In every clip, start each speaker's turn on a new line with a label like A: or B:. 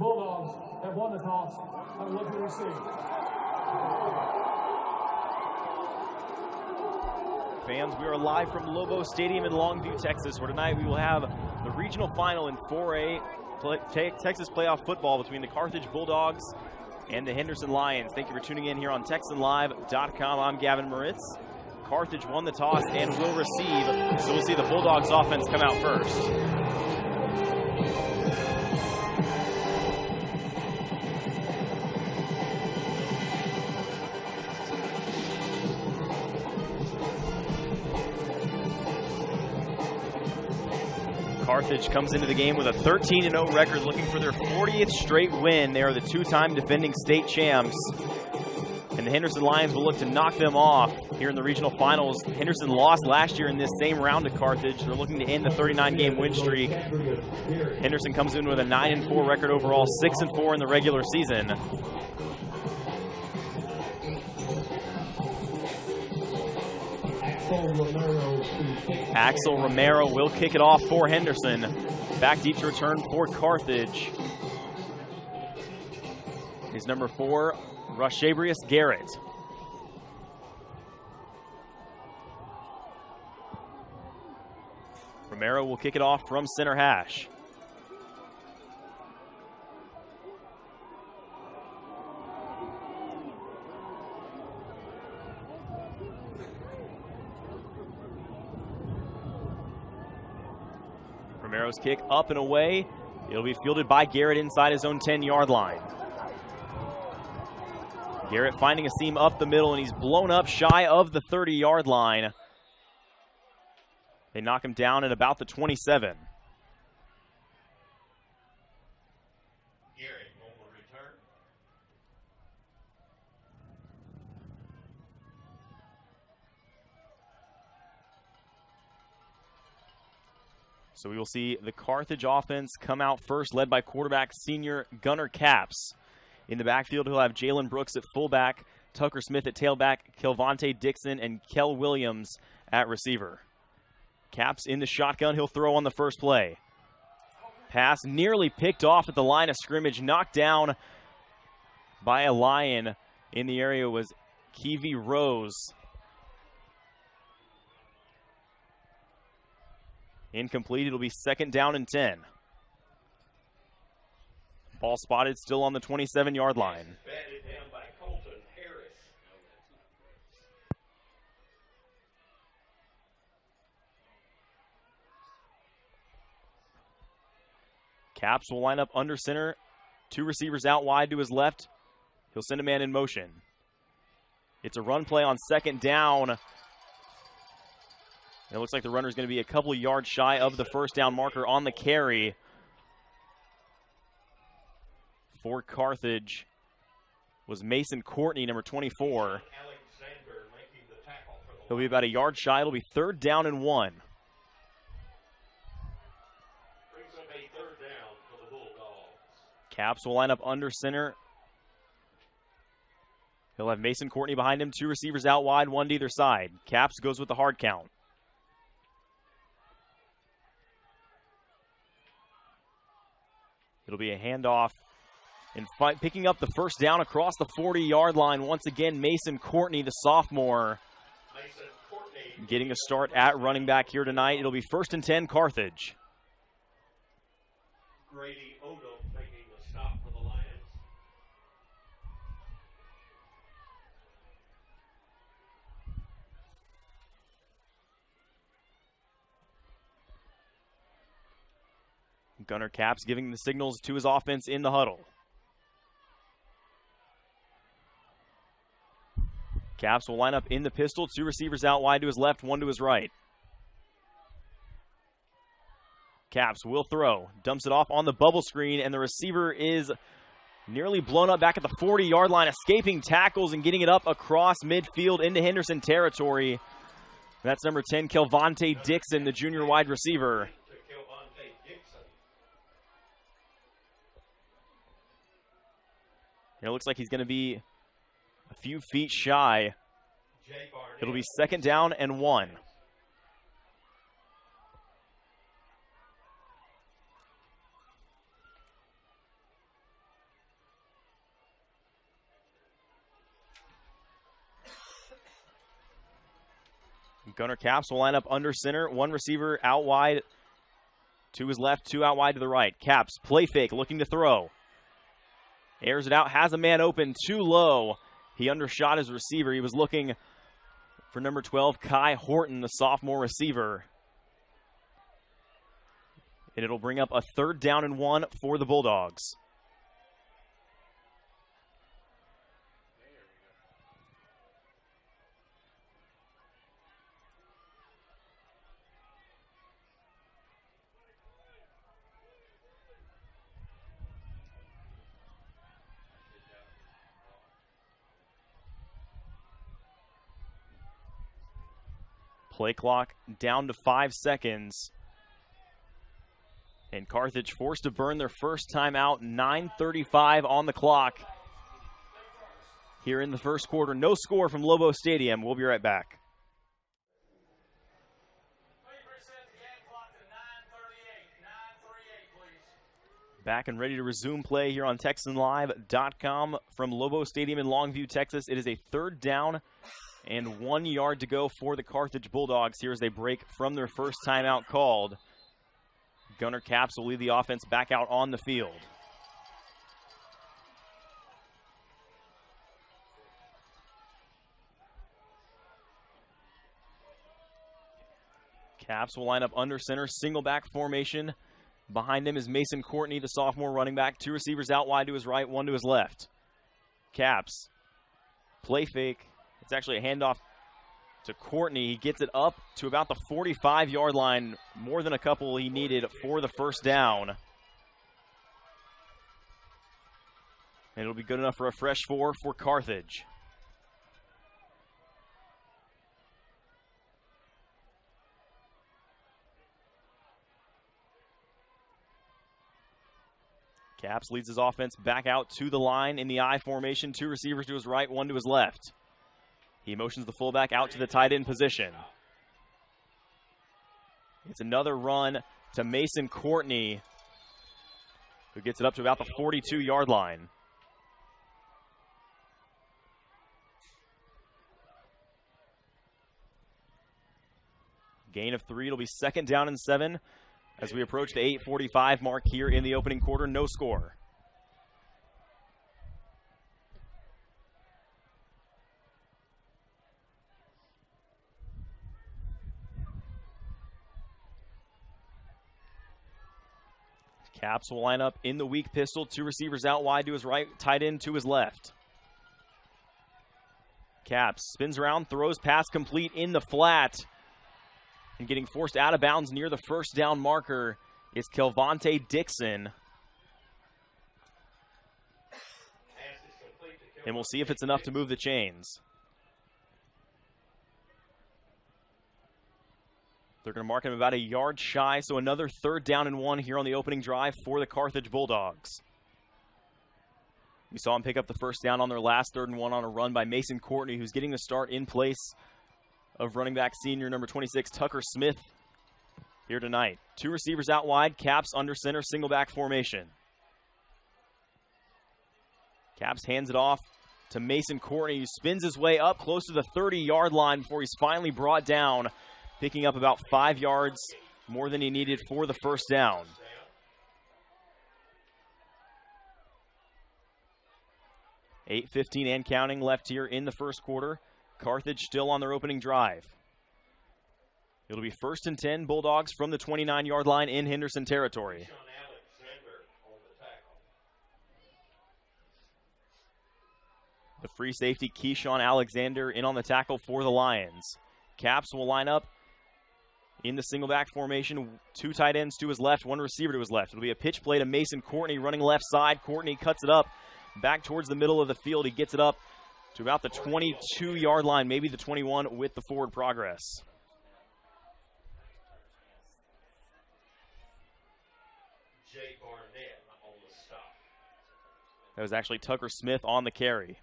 A: Bulldogs have won the toss and look to receive.
B: Fans, we are live from Lobo Stadium in Longview, Texas, where tonight we will have the regional final in 4A Texas playoff football between the Carthage Bulldogs and the Henderson Lions. Thank you for tuning in here on TexanLive.com. I'm Gavin Moritz. Carthage won the toss and will receive, so we'll see the Bulldogs offense come out first. Carthage comes into the game with a 13-0 record, looking for their 40th straight win. They are the two-time defending state champs. And the Henderson Lions will look to knock them off here in the regional finals. Henderson lost last year in this same round to Carthage. They're looking to end the 39-game win streak. Henderson comes in with a 9-4 record overall, 6-4 in the regular season. Axel Romero will kick it off for Henderson. Back deep to return for Carthage is number 4, Rashabrius Garrett. Romero will kick it off from center hash. Romero's kick up and away. It'll be fielded by Garrett inside his own 10-yard line. Garrett finding a seam up the middle, and he's blown up shy of the 30-yard line. They knock him down at about the 27.
C: Garrett will return.
B: So we will see the Carthage offense come out first, led by quarterback senior Gunnar Capps. In the backfield, he'll have Jalen Brooks at fullback, Tucker Smith at tailback, Kelvonte Dixon, and Kel Williams at receiver. Capps in the shotgun. He'll throw on the first play. Pass nearly picked off at the line of scrimmage, knocked down by a Lion. In the area was Kiwi Rose. Incomplete. It'll be 2nd down and 10. Ball spotted still on the 27-yard line.
C: Batted down by Colton Harris.
B: Capps will line up under center. 2 receivers out wide to his left. He'll send a man in motion. It's a run play on 2nd down. It looks like the runner is going to be a couple yards shy of the 1st down marker on the carry. For Carthage was Mason Courtney, number 24. He'll be about a yard shy. It'll be 3rd down and 1.
C: Brings up a 3rd down for the Bulldogs.
B: Capps will line up under center. He'll have Mason Courtney behind him. 2 receivers out wide, 1 to either side. Capps goes with the hard count. It'll be a handoff. And picking up the 1st down across the 40-yard line, once again, Mason Courtney, the sophomore,
C: Mason Courtney
B: getting a start at running back here tonight. It'll be 1st and 10, Carthage.
C: Grady Odom making the stop for the Lions.
B: Gunnar Capps giving the signals to his offense in the huddle. Capps will line up in the pistol. 2 receivers out wide to his left, 1 to his right. Capps will throw. Dumps it off on the bubble screen, and the receiver is nearly blown up back at the 40-yard line, escaping tackles and getting it up across midfield into Henderson territory. That's number 10, Kelvonte Dixon, the junior wide receiver. It looks like he's going to be a few feet shy. It'll be 2nd down and 1. Gunner Caps will line up under center. One receiver out wide to his left, two out wide to the right. Caps, play fake, looking to throw. Airs it out, has a man open, too low. He undershot his receiver. He was looking for number 12, Kai Horton, the sophomore receiver. And it'll bring up a 3rd down and 1 for the Bulldogs. Play clock down to 5 seconds. And Carthage forced to burn their first timeout. 9:35 on the clock here in the first quarter. No score from Lobo Stadium. We'll be right back. Back and ready to resume play here on TexanLive.com from Lobo Stadium in Longview, Texas. It is a 3rd down and 1 yard to go for the Carthage Bulldogs here as they break from their first timeout called. Gunner Caps will lead the offense back out on the field. Caps will line up under center, single back formation. Behind him is Mason Courtney, the sophomore running back. 2 receivers out wide to his right, 1 to his left. Caps, play fake. It's actually a handoff to Courtney. He gets it up to about the 45-yard line, more than a couple he needed for the first down. And it'll be good enough for a fresh 4 for Carthage. Caps leads his offense back out to the line in the I formation. 2 receivers to his right, 1 to his left. He motions the fullback out to the tight end position. It's another run to Mason Courtney, who gets it up to about the 42-yard line. Gain of 3. It'll be 2nd down and 7 as we approach the 8:45 mark here in the opening quarter. No score. Caps will line up in the weak pistol. 2 receivers out wide to his right, tight end to his left. Caps spins around, throws pass complete in the flat. And getting forced out of bounds near the first down marker is Kelvonte Dixon. And we'll see if it's enough to move the chains. They're going to mark him about a yard shy, so another 3rd down and 1 here on the opening drive for the Carthage Bulldogs. We saw him pick up the first down on their last 3rd and 1 on a run by Mason Courtney, who's getting the start in place of running back senior number 26, Tucker Smith, here tonight. 2 receivers out wide, Caps under center, single back formation. Caps hands it off to Mason Courtney, who spins his way up close to the 30-yard line before he's finally brought down, picking up about 5 yards more than he needed for the first down. $8:15 and counting left here in the first quarter. Carthage still on their opening drive. It'll be 1st and 10, Bulldogs from the 29-yard line in Henderson territory. The free safety, Keshawn Alexander, in on the tackle for the Lions. Caps will line up in the single back formation. 2 tight ends to his left, 1 receiver to his left. It'll be a pitch play to Mason Courtney running left side. Courtney cuts it up back towards the middle of the field. He gets it up to about the 22-yard line, maybe the 21 with the forward progress. That was actually Tucker Smith on the carry.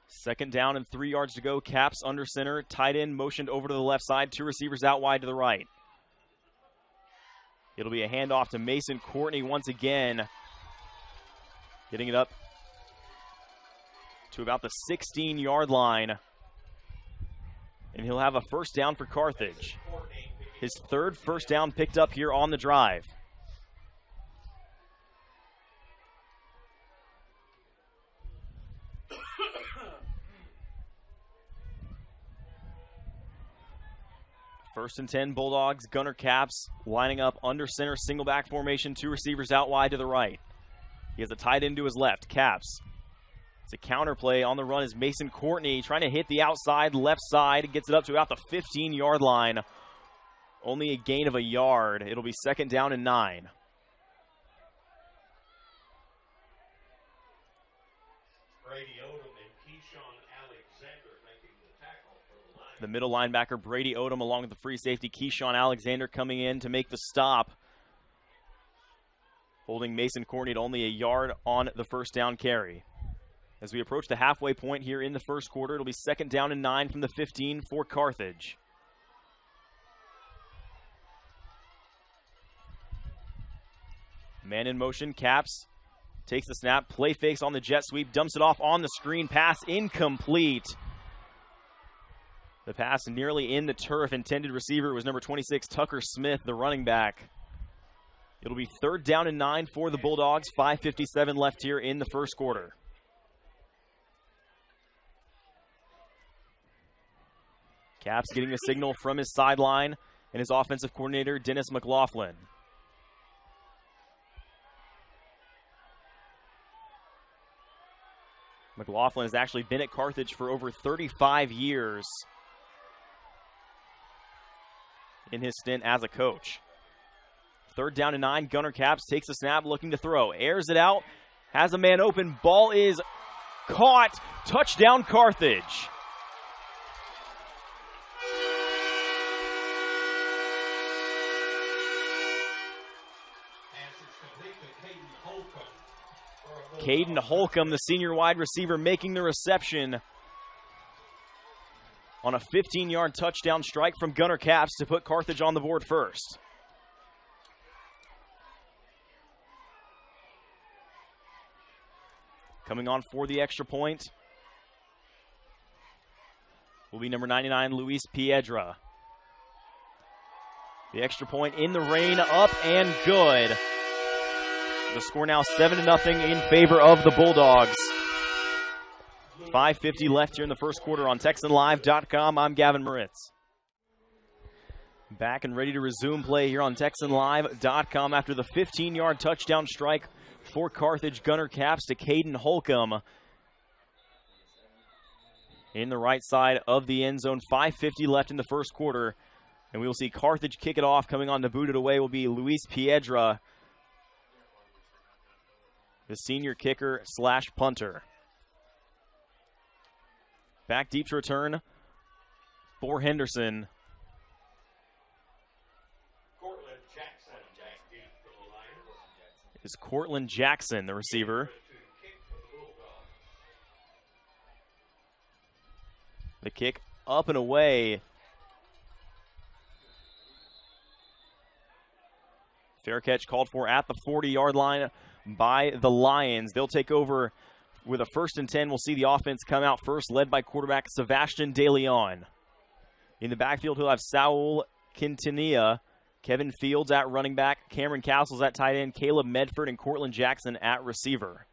B: Second down and 3 yards to go. Caps under center. Tight end motioned over to the left side. 2 receivers out wide to the right. It'll be a handoff to Mason Courtney once again. Getting it up to about the 16-yard line. And he'll have a first down for Carthage. His third first down picked up here on the drive. First and 10, Bulldogs, gunner caps, lining up under center, single back formation, 2 receivers out wide to the right. He has a tight end to his left, Caps. It's a counter play on the run is Mason Courtney trying to hit the outside left side. Gets it up to about the 15-yard line. Only a gain of a yard. It'll be second down and 9.
C: Brady Odom and Keshawn Alexander making the tackle for the line.
B: The middle linebacker, Brady Odom, along with the free safety, Keshawn Alexander, coming in to make the stop. Holding Mason Courtney to only a yard on the first down carry. As we approach the halfway point here in the first quarter, it'll be second down and 9 from the 15 for Carthage. Man in motion, Caps takes the snap, play fakes on the jet sweep, dumps it off on the screen, pass incomplete. The pass nearly in the turf. Intended receiver was number 26, Tucker Smith, the running back. It'll be third down and 9 for the Bulldogs. 5:57 left here in the first quarter. Caps getting a signal from his sideline and his offensive coordinator, Dennis McLaughlin. McLaughlin has actually been at Carthage for over 35 years in his stint as a coach. Third down and 9, gunner Caps takes a snap, looking to throw. Airs it out, has a man open, ball is caught, touchdown Carthage. Caden Holcomb, the senior wide receiver, making the reception on a 15-yard touchdown strike from gunner Caps to put Carthage on the board first. Coming on for the extra point will be number 99, Luis Piedra. The extra point in the rain, up and good. The score now 7-0 in favor of the Bulldogs. 5:50 left here in the first quarter on TexanLive.com. I'm Gavin Moritz. Back and ready to resume play here on TexanLive.com after the 15-yard touchdown strike for Carthage. Gunner Caps to Caden Holcomb in the right side of the end zone. 5:50 left in the first quarter, and we will see Carthage kick it off. Coming on to boot it away will be Luis Piedra, the senior kicker slash punter. Back deep to return for Henderson. Is Courtland Jackson, the receiver. The kick up and away. Fair catch called for at the 40-yard line by the Lions. They'll take over with a 1st and 10. We'll see the offense come out first, led by quarterback Sebastian De Leon. In the backfield, he'll have Saul Quintanilla, Kevin Fields at running back, Cameron Castles at tight end, Caleb Medford and Courtland Jackson at receiver.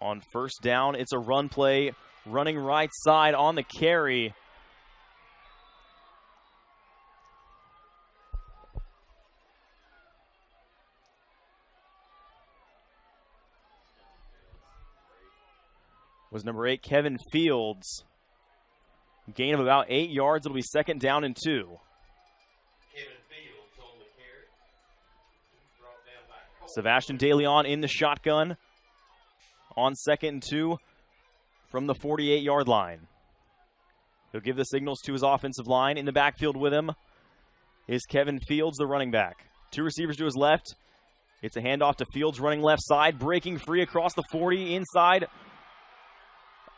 B: On first down, it's a run play, running right side on the carry. Was number 8, Kevin Fields. Gain of about 8 yards. It'll be second down and 2.
C: Kevin Fields on the carry. Brought down by
B: Sebastian De Leon in the shotgun on 2nd and 2 from the 48-yard line. He'll give the signals to his offensive line. In the backfield with him is Kevin Fields, the running back. 2 receivers to his left. It's a handoff to Fields running left side, breaking free across the 40, inside,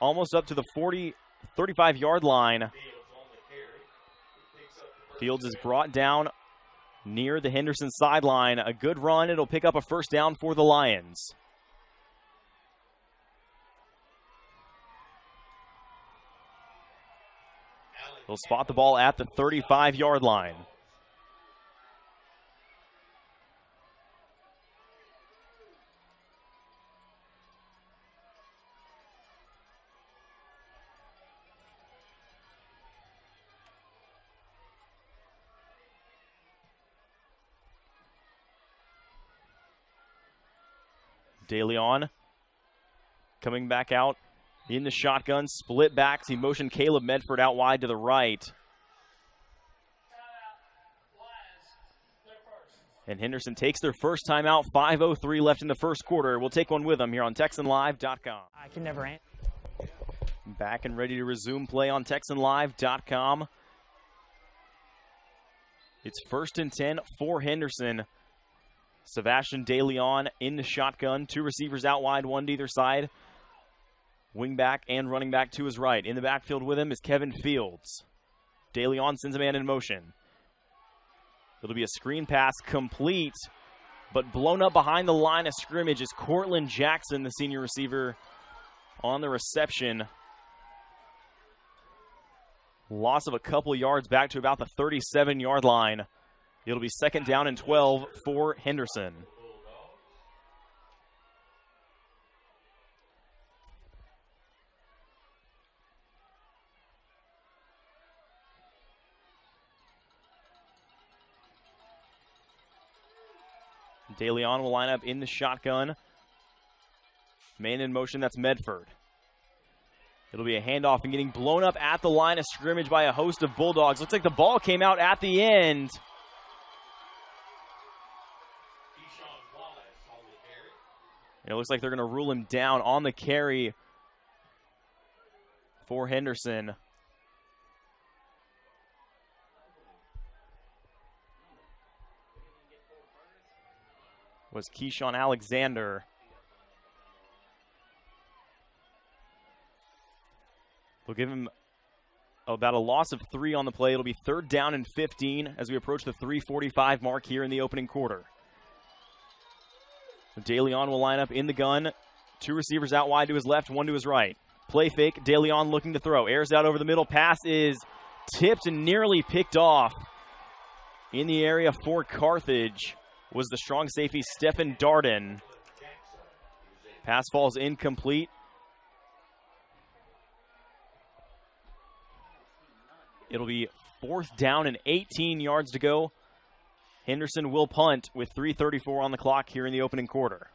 B: almost up to the 35-yard line. Fields is brought down near the Henderson sideline. A good run. It'll pick up a first down for the Lions. They'll spot the ball at the 35-yard line. DeLeon coming back out in the shotgun, split backs. He motioned Caleb Medford out wide to the right. And Henderson takes their first timeout. 5:03 left in the first quarter. We'll take one with them here on TexanLive.com.
D: I can never answer.
B: Back and ready to resume play on TexanLive.com. It's 1st and 10 for Henderson. Sebastian DeLeon in the shotgun. 2 receivers out wide, 1 to either side. Wing back and running back to his right. In the backfield with him is Kevin Fields. DeLeon sends a man in motion. It'll be a screen pass complete, but blown up behind the line of scrimmage is Courtland Jackson, the senior receiver, on the reception. Loss of a couple yards back to about the 37-yard line. It'll be 2nd down and 12 for Henderson. DeLeon will line up in the shotgun. Man in motion, that's Medford. It'll be a handoff and getting blown up at the line of scrimmage by a host of Bulldogs. Looks like the ball came out at the end. And it looks like they're going to rule him down on the carry for Henderson. Was Keshawn Alexander. We'll give him about a loss of 3 on the play. It'll be 3rd down and 15 as we approach the 3:45 mark here in the opening quarter. DeLeon will line up in the gun. 2 receivers out wide to his left, 1 to his right. Play fake, DeLeon looking to throw. Airs out over the middle. Pass is tipped and nearly picked off. In the area for Carthage was the strong safety, Stephen Darden. Pass falls incomplete. It'll be 4th down and 18 yards to go. Henderson will punt with 3:34 on the clock here in the opening quarter.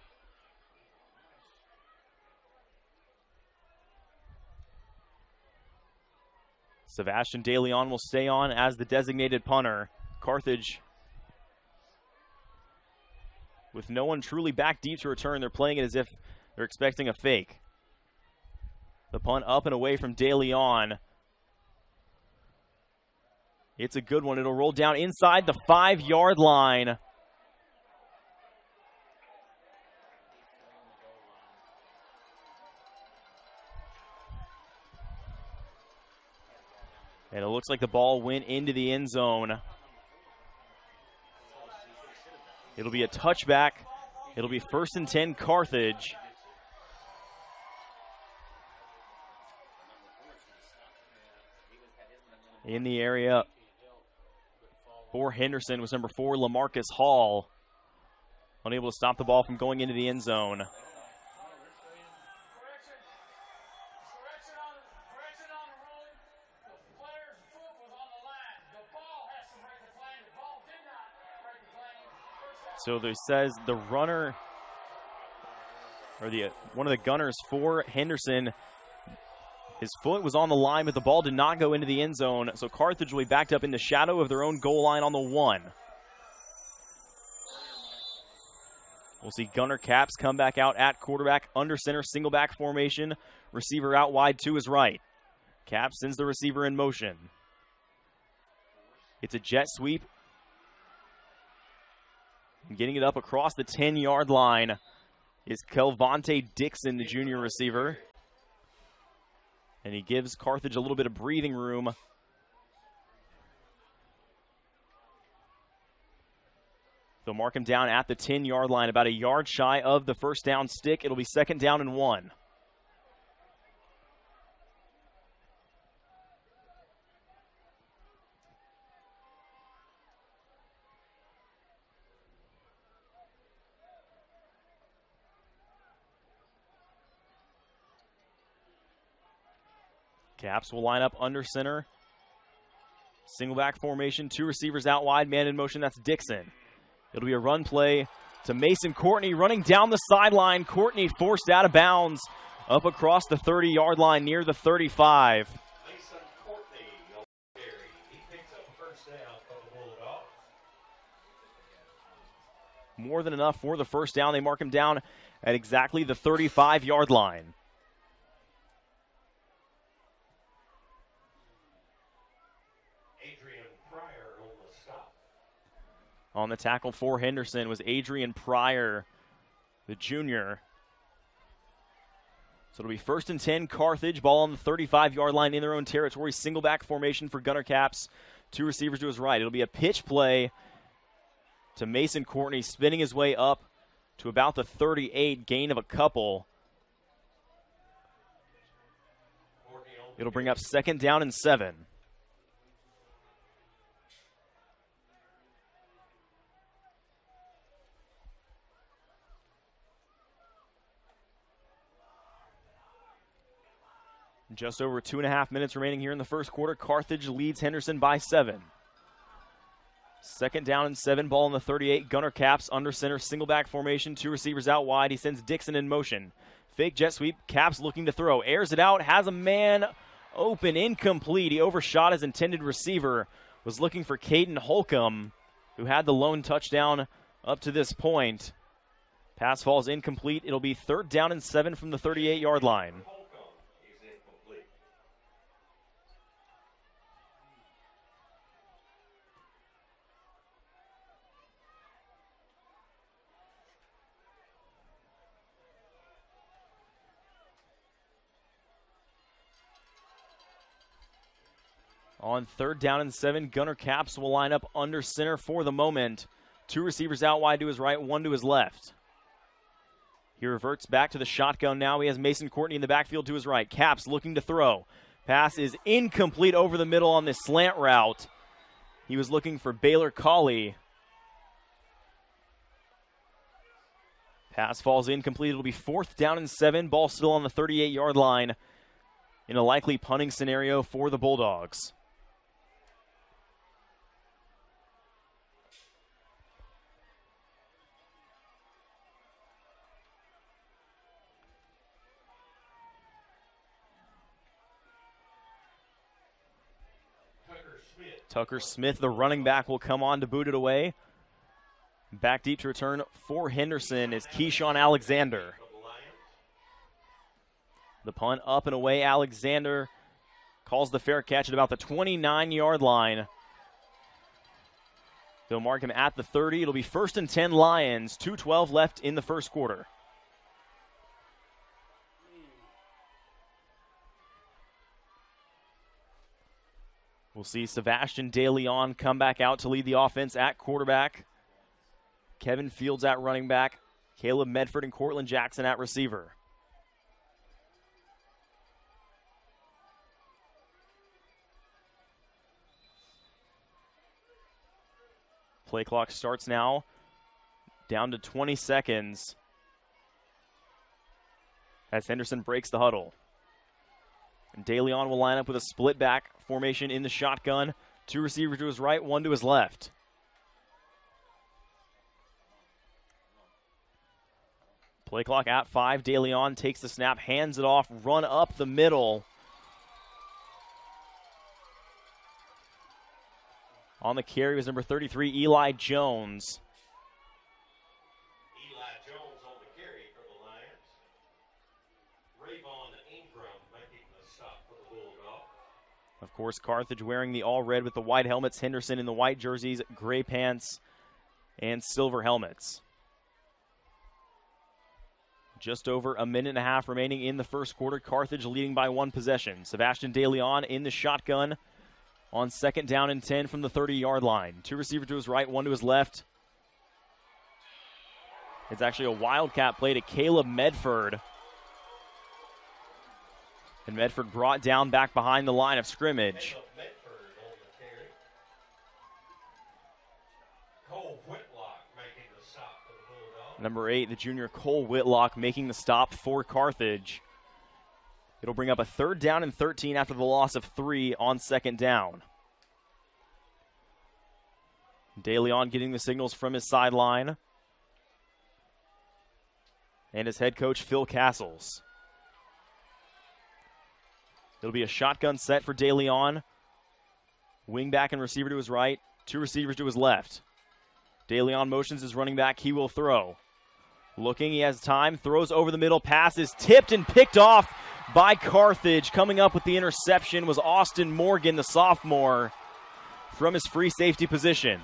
B: Sebastian DeLeon will stay on as the designated punter. Carthage, with no one truly back deep to return, they're playing it as if they're expecting a fake. The punt up and away from DeLeon. It's a good one. It'll roll down inside the 5-yard line. And it looks like the ball went into the end zone. It'll be a touchback. It'll be 1st and 10 Carthage. In the area for Henderson was number 4, LaMarcus Hall. Unable to stop the ball from going into the end zone.
A: Correction on the rule. The player's foot was on the line. The ball has to break the plane. The ball did not break the plane.
B: So there says the runner, or one of the gunners for Henderson, his foot was on the line, but the ball did not go into the end zone. So Carthage will be backed up in the shadow of their own goal line on the 1. We'll see Gunner Caps come back out at quarterback, under center, single back formation. Receiver out wide to his right. Cap sends the receiver in motion. It's a jet sweep. And getting it up across the 10-yard line is Kelvonte Dixon, the junior receiver. And he gives Carthage a little bit of breathing room. They'll mark him down at the 10-yard line, about a yard shy of the first down stick. It'll be 2nd down and 1. Caps will line up under center. Single back formation, 2 receivers out wide, man in motion, that's Dixon. It'll be a run play to Mason Courtney running down the sideline. Courtney forced out of bounds up across the 30-yard line near the 35.
C: Mason Courtney, he picks up a first down for the Bulldogs.
B: More than enough for the first down. They mark him down at exactly the 35-yard line. On the tackle for Henderson was Adrian Pryor, the junior. So it'll be 1st and 10, Carthage. Ball on the 35-yard line in their own territory. Single back formation for Gunner Caps. 2 receivers to his right. It'll be a pitch play to Mason Courtney, spinning his way up to about the 38, gain of a couple. It'll bring up 2nd down and 7. Just over 2.5 minutes remaining here in the first quarter. Carthage leads Henderson by 7. 2nd down and 7, ball in the 38. Gunner Caps under center, single back formation, 2 receivers out wide. He sends Dixon in motion. Fake jet sweep, Caps looking to throw. Airs it out, has a man open, incomplete. He overshot his intended receiver. Was looking for Caden Holcomb, who had the lone touchdown up to this point. Pass falls incomplete. It'll be 3rd down and 7 from the 38-yard line. On 3rd down and 7, Gunner Caps will line up under center for the moment. 2 receivers out wide to his right, 1 to his left. He reverts back to the shotgun now. He has Mason Courtney in the backfield to his right. Caps looking to throw. Pass is incomplete over the middle on this slant route. He was looking for Baylor Colley. Pass falls incomplete. It'll be 4th down and 7. Ball still on the 38-yard line in a likely punting scenario for the Bulldogs. Tucker Smith, the running back, will come on to boot it away. Back deep to return for Henderson is Keshawn Alexander. The punt up and away. Alexander calls the fair catch at about the 29-yard line. They'll mark him at the 30. It'll be 1st and 10 Lions. 2:12 left in the first quarter. We'll see Sebastian De Leon come back out to lead the offense at quarterback. Kevin Fields at running back. Caleb Medford and Cortland Jackson at receiver. Play clock starts now. Down to 20 seconds. As Henderson breaks the huddle. And De Leon will line up with a split back formation in the shotgun. 2 receivers to his right, 1 to his left. Play clock at 5. De Leon takes the snap, hands it off, run up the middle. On the carry was number 33, Eli Jones.
C: Eli Jones on the carry for the Lions. Rayvon Ingram making the stop for the Bulldogs.
B: Of course, Carthage wearing the all red with the white helmets. Henderson in the white jerseys, gray pants, and silver helmets. Just over a minute and a half remaining in the first quarter. Carthage leading by 1 possession. Sebastian De Leon in the shotgun on 2nd down and 10 from the 30-yard line. 2 receivers to his right, 1 to his left. It's actually a Wildcat play to Caleb Medford. And Medford brought down back behind the line of scrimmage.
C: Medford on the carry. Cole Whitlock making the stop for the Bulldogs.
B: Number 8, the junior Cole Whitlock making the stop for Carthage. It'll bring up a 3rd down and 13 after the loss of 3 on 2nd down. De Leon getting the signals from his sideline. And his head coach, Phil Castles. It'll be a shotgun set for De Leon. Wing back and receiver to his right. 2 receivers to his left. De Leon motions his running back. He will throw. Looking, he has time. Throws over the middle. Pass is tipped and picked off by Carthage. Coming up with the interception was Austin Morgan, the sophomore, from his free safety position.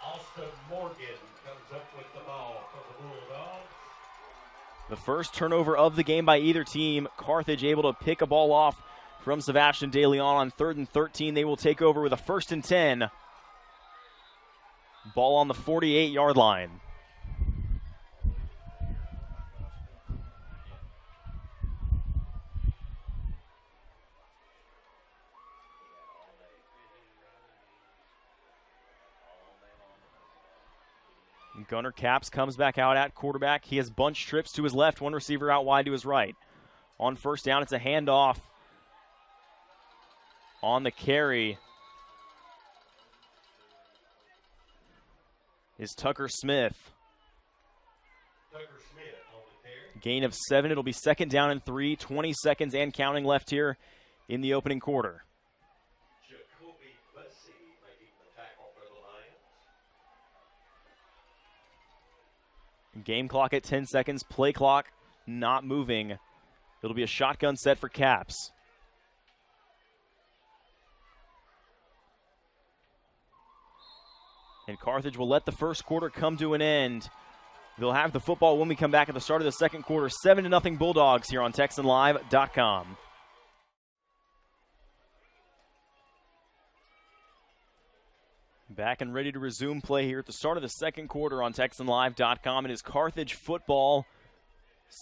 C: Austin Morgan comes up with the ball for the Bulldogs.
B: The first turnover of the game by either team. Carthage able to pick a ball off from Sebastian De Leon on 3rd and 13. They will take over with a 1st and 10. Ball on the 48-yard line. Gunnar Capps comes back out at quarterback. He has bunch trips to his left, 1 receiver out wide to his right. On 1st down, it's a handoff. On the carry is Tucker Smith.
C: Tucker Smith on the carry.
B: Gain of 7. It'll be 2nd down and 3. 20 seconds and counting left here in the opening quarter.
C: Jacoby Bussey making the tackle for the Lions.
B: Game clock at 10 seconds. Play clock not moving. It'll be a shotgun set for Capps. And Carthage will let the first quarter come to an end. They'll have the football when we come back at the start of the second quarter. 7-0 Bulldogs here on TexanLive.com. Back and ready to resume play here at the start of the second quarter on TexanLive.com. It is Carthage football.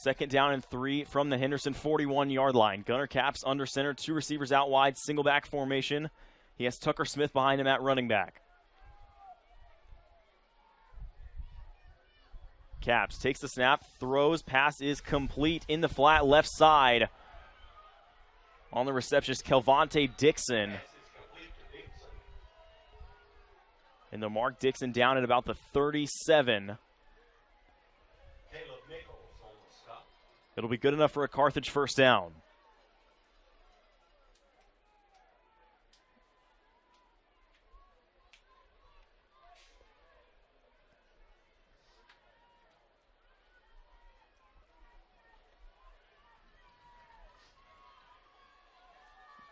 B: 2nd down and 3 from the Henderson 41-yard line. Gunnar Capps under center, 2 receivers out wide, single back formation. He has Tucker Smith behind him at running back. Capps takes the snap, throws, pass is complete in the flat left side. On the receptionist, Kelvonte Dixon. And they'll mark Dixon down at about the 37. It'll be good enough for a Carthage 1st down.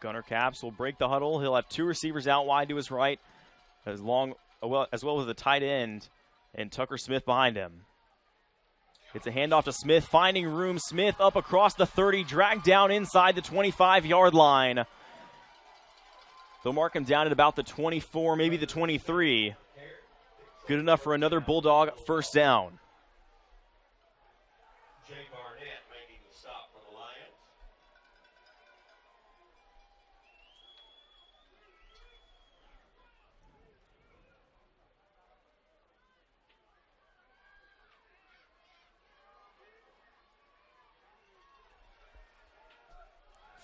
B: Gunnar Capps will break the huddle. He'll have 2 receivers out wide to his right, as well as the tight end, and Tucker Smith behind him. It's a handoff to Smith, finding room. Smith up across the 30, dragged down inside the 25-yard line. They'll mark him down at about the 24, maybe the 23. Good enough for another Bulldog 1st down.
C: Jay Barnett making the stop for the Lions.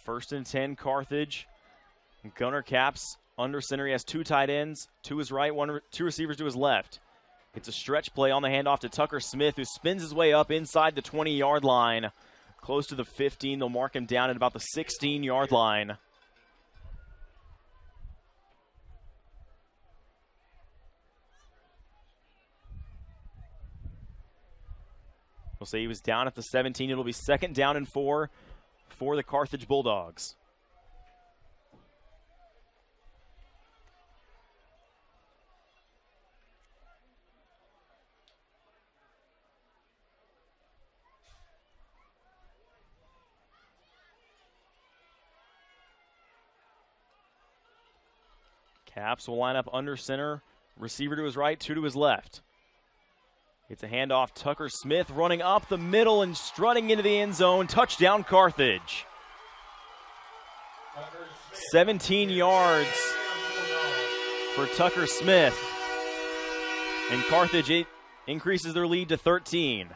B: First and 10, Carthage. Gunnar Capps under center. He has 2 tight ends to his right, 2 receivers to his left. It's a stretch play on the handoff to Tucker Smith, who spins his way up inside the 20-yard line. Close to the 15. They'll mark him down at about the 16-yard line. We'll say he was down at the 17. It'll be 2nd down and 4 for the Carthage Bulldogs. Caps will line up under center. Receiver to his right, 2 to his left. It's a handoff. Tucker Smith running up the middle and strutting into the end zone. Touchdown, Carthage. 17 yards for Tucker Smith. And Carthage increases their lead to 13.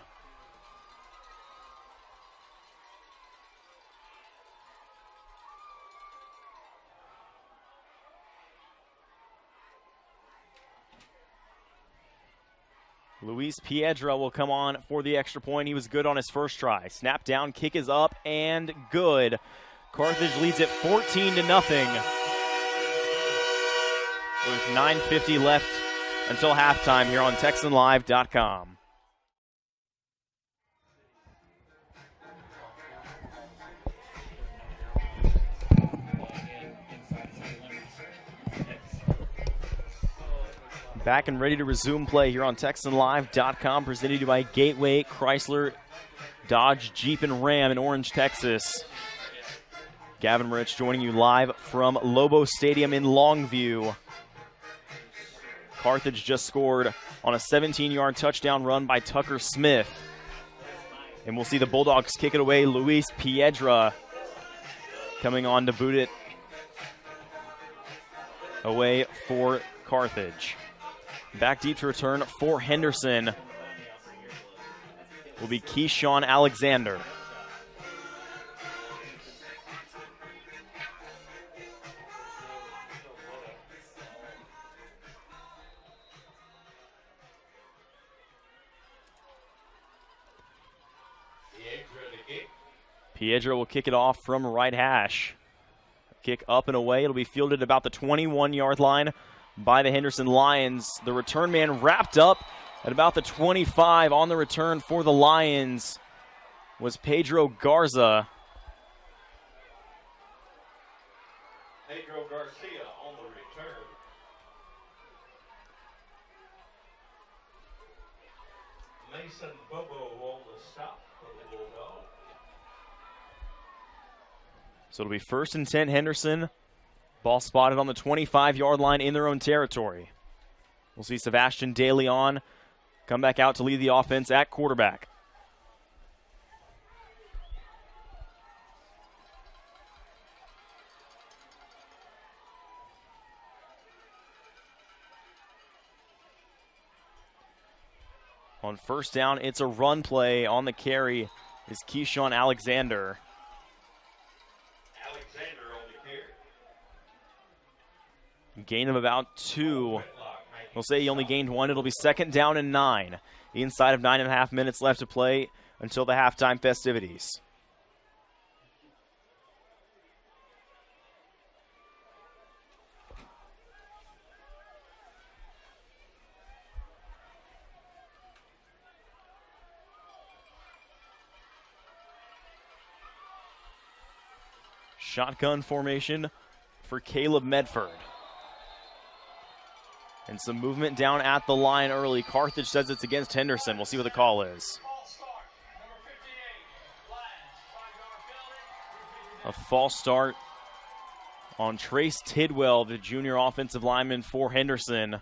B: Luis Pedro will come on for the extra point. He was good on his first try. Snap down, kick is up, and good. Carthage leads it 14-0 with 9:50 left until halftime here on TexanLive.com. Back and ready to resume play here on TexanLive.com, presented to you by Gateway Chrysler Dodge Jeep and Ram in Orange, Texas. Gavin Rich joining you live from Lobo Stadium in Longview. Carthage just scored on a 17-yard touchdown run by Tucker Smith. And we'll see the Bulldogs kick it away. Luis Pedro coming on to boot it away for Carthage. Back deep to return for Henderson will be Keshawn Alexander. Pedro will kick it off from right hash. Kick up and away. It'll be fielded about the 21-yard line by the Henderson Lions. The return man wrapped up at about the 25 on the return for the Lions was Pedro Garza.
C: Pedro Garcia on the return. Mason Bobo on the stop for the Bulldog.
B: So it'll be 1st and 10 Henderson. Ball spotted on the 25-yard line in their own territory. We'll see Sebastian De Leon come back out to lead the offense at quarterback. On first down, it's a run play. On the carry is Keshawn Alexander. Gain of about 2. We'll say he only gained 1. It'll be 2nd down and 9. Inside of 9.5 minutes left to play until the halftime festivities. Shotgun formation for Caleb Medford. And some movement down at the line early. Carthage says it's against Henderson. We'll see what the call is. A false start on Trace Tidwell, the junior offensive lineman for Henderson.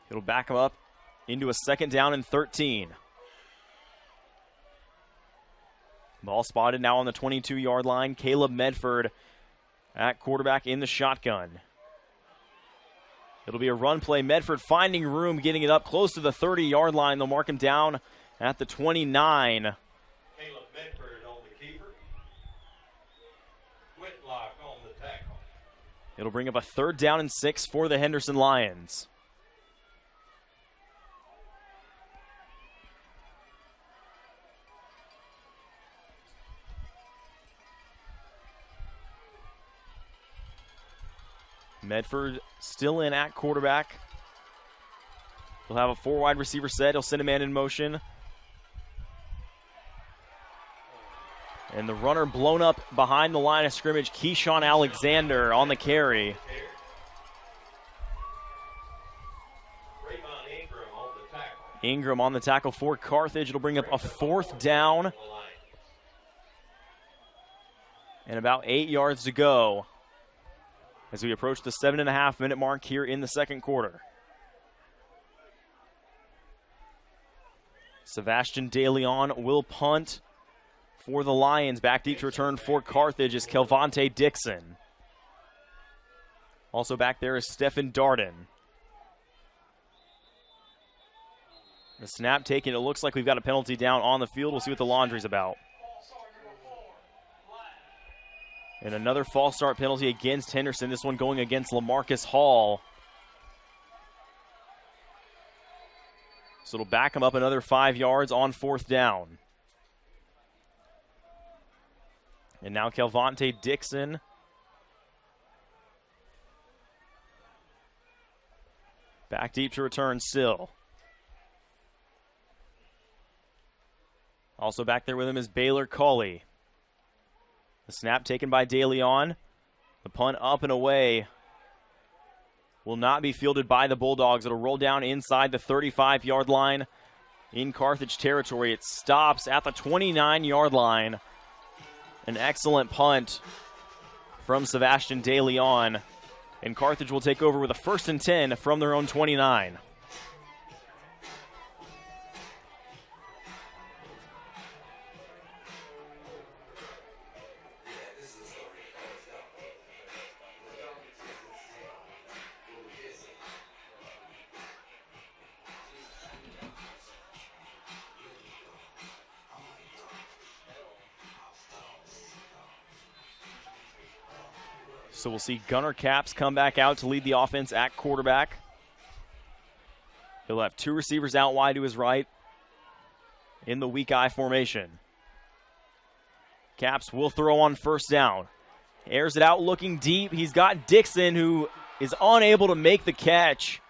B: It'll back him up into a 2nd down and 13. Ball spotted now on the 22-yard line. Caleb Medford at quarterback in the shotgun. It'll be a run play. Medford finding room, getting it up close to the 30-yard line. They'll mark him down at the 29.
C: Caleb Medford on the keeper. Whitlock on the tackle.
B: It'll bring up a 3rd down and 6 for the Henderson Lions. Medford still in at quarterback. He'll have a 4 wide receiver set. He'll send a man in motion. And the runner blown up behind the line of scrimmage. Keshawn Alexander on the carry. Ingram on the tackle for Carthage. It'll bring up a 4th down. And about 8 yards to go. as we approach the 7.5-minute mark here in the second quarter. Sebastian De Leon will punt for the Lions. Back deep to return for Carthage is Kelvonte Dixon. Also back there is Stephen Darden. The snap taken. It looks like we've got a penalty down on the field. We'll see what the laundry's about. And another false start penalty against Henderson. This one going against LaMarcus Hall. So it'll back him up another 5 yards on 4th down. And now Kelvonte Dixon. Back deep to return still. Also back there with him is Baylor Colley. The snap taken by De Leon. The punt up and away. Will not be fielded by the Bulldogs. It'll roll down inside the 35-yard line in Carthage territory. It stops at the 29-yard line. An excellent punt from Sebastian De Leon. And Carthage will take over with a 1st and 10 from their own 29. So we'll see Gunnar Capps come back out to lead the offense at quarterback. He'll have 2 receivers out wide to his right in the weak eye formation. Capps will throw on 1st down. Airs it out looking deep. He's got Dixon, who is unable to make the catch.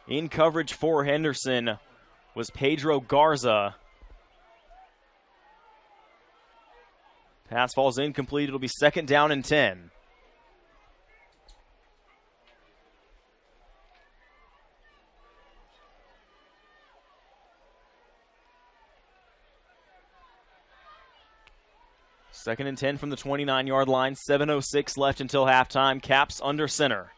B: In coverage for Henderson was Pedro Garza. Pass falls incomplete. It'll be 2nd down and 10. Second and 10 from the 29-yard line. 7:06 left until halftime. Capps under center.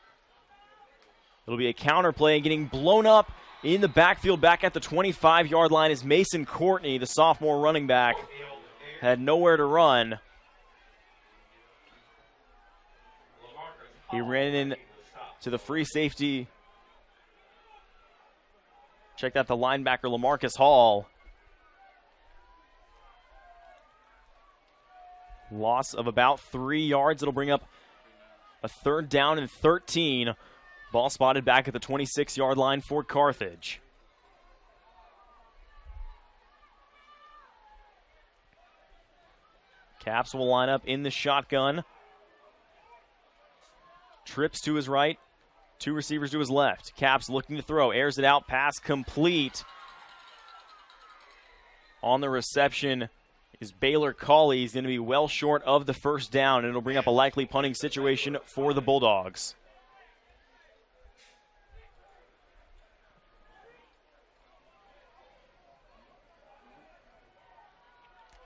B: It'll be a counter play, getting blown up in the backfield back at the 25-yard line is Mason Courtney, the sophomore running back. Had nowhere to run. He ran in to the free safety. Check out the linebacker, LaMarcus Hall. Loss of about 3 yards. It'll bring up a 3rd down and 13. Ball spotted back at the 26-yard line for Carthage. Capps will line up in the shotgun. Trips to his right. 2 receivers to his left. Capps looking to throw. Airs it out. Pass complete. On the reception is Baylor Colley. He's going to be well short of the 1st down, and it'll bring up a likely punting situation for the Bulldogs.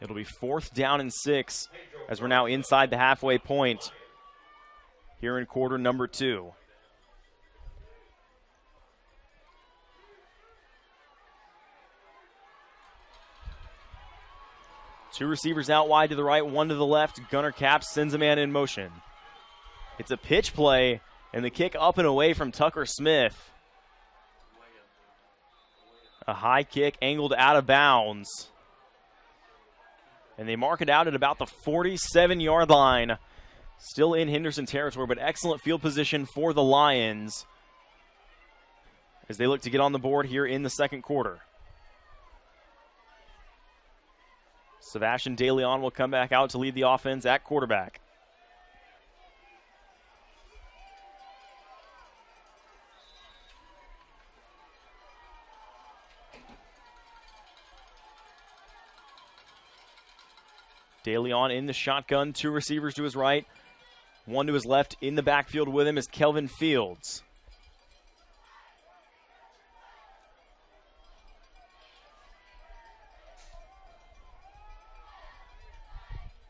B: It'll be 4th down and 6 as we're now inside the halfway point here in quarter number 2. Two receivers out wide to the right, 1 to the left. Gunnar Capps sends a man in motion. It's a pitch play, and the kick up and away from Tucker Smith. A high kick angled out of bounds. And they mark it out at about the 47-yard line. Still in Henderson territory, but excellent field position for the Lions as they look to get on the board here in the second quarter. Sebastian De Leon will come back out to lead the offense at quarterback. De Leon in the shotgun, 2 receivers to his right, 1 to his left. In the backfield with him is Kelvin Fields.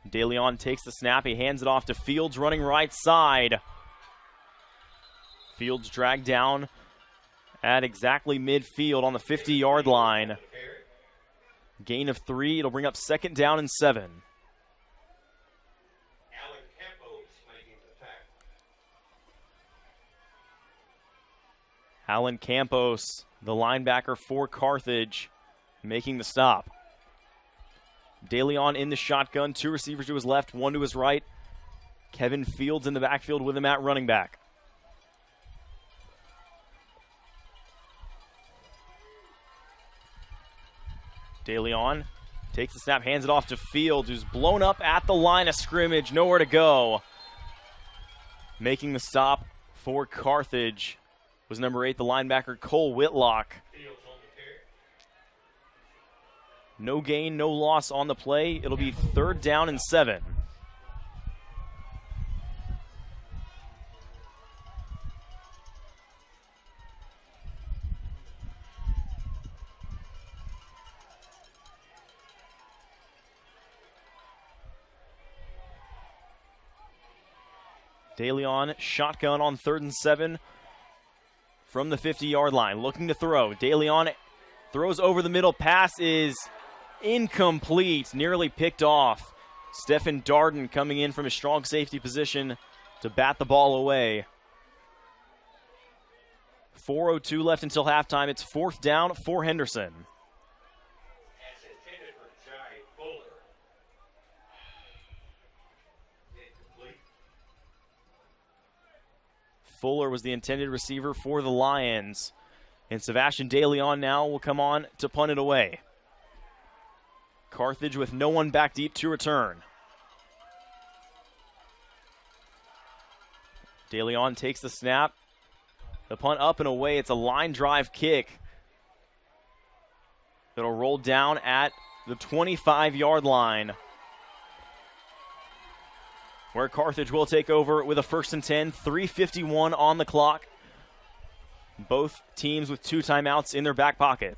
B: De Leon takes the snap. He hands it off to Fields running right side. Fields dragged down at exactly midfield on the 50-yard line. Gain of 3. It'll bring up 2nd down and 7.
C: Campos making the tackle.
B: Alan Campos, the linebacker for Carthage, making the stop. DeLeon in the shotgun. 2 receivers to his left, 1 to his right. Kevin Fields in the backfield with him at running back. DeLeon takes the snap, hands it off to Fields, who's blown up at the line of scrimmage, nowhere to go. Making the stop for Carthage was number 8, the linebacker Cole Whitlock.
C: Fields on the carry.
B: No gain, no loss on the play. It'll be 3rd down and 7. DeLeon, shotgun on 3rd and 7 from the 50-yard line. Looking to throw. DeLeon throws over the middle. Pass is incomplete. Nearly picked off. Stephen Darden coming in from his strong safety position to bat the ball away. 4:02 left until halftime. It's 4th down for Henderson.
C: As intended for Jai Fuller. Incomplete.
B: Fuller was the intended receiver for the Lions. And Sebastian DeLeon now will come on to punt it away. Carthage with no one back deep to return. DeLeon takes the snap. The punt up and away. It's a line drive kick. It'll roll down at the 25-yard line, where Carthage will take over with a 1st and 10, 3:51 on the clock. Both teams with 2 timeouts in their back pocket.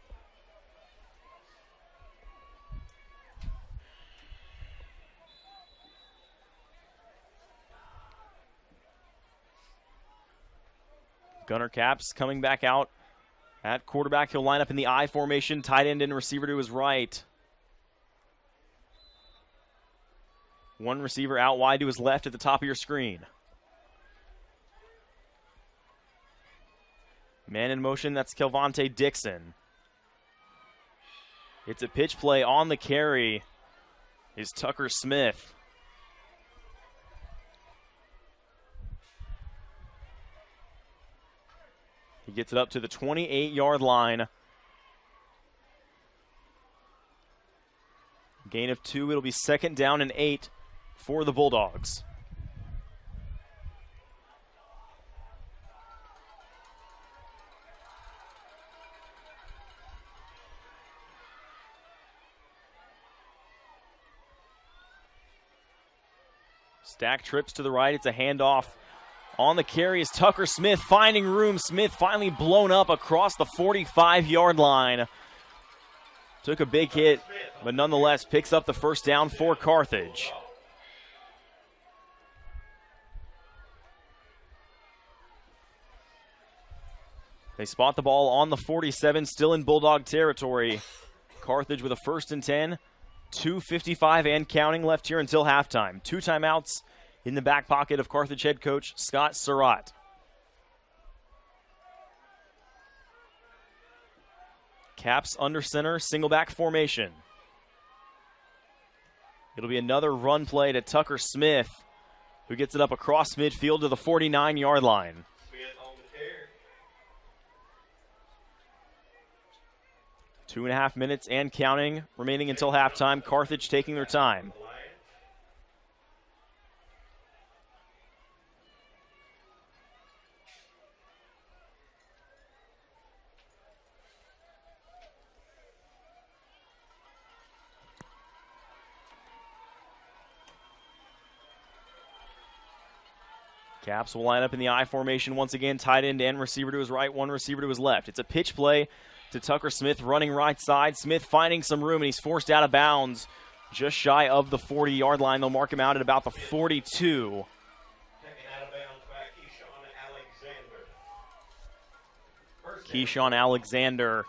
B: Gunner Caps coming back out at quarterback. He'll line up in the I formation, tight end and receiver to his right. 1 receiver out wide to his left at the top of your screen. Man in motion, that's Kelvonte Dixon. It's a pitch play on the carry is Tucker Smith. He gets it up to the 28-yard line. Gain of 2, it'll be 2nd down and 8 for the Bulldogs. Stack trips to the right. It's a handoff. On the carry is Tucker Smith finding room. Smith finally blown up across the 45-yard line. Took a big hit, but nonetheless picks up the 1st down for Carthage. They spot the ball on the 47, still in Bulldog territory. Carthage with a 1st and 10, 2:55 and counting left here until halftime. 2 timeouts in the back pocket of Carthage head coach Scott Surratt. Caps under center, single back formation. It'll be another run play to Tucker Smith, who gets it up across midfield to the 49-yard line.
C: Smith on the carry.
B: 2.5 minutes and counting remaining until halftime. Carthage taking their time. Caps will line up in the I formation once again. Tight end and receiver to his right, 1 receiver to his left. It's a pitch play to Tucker Smith running right side. Smith finding some room, and he's forced out of bounds just shy of the 40-yard line. They'll mark him out at about the 42.
C: Taken out of bounds by Keshawn Alexander.
B: Keshawn Alexander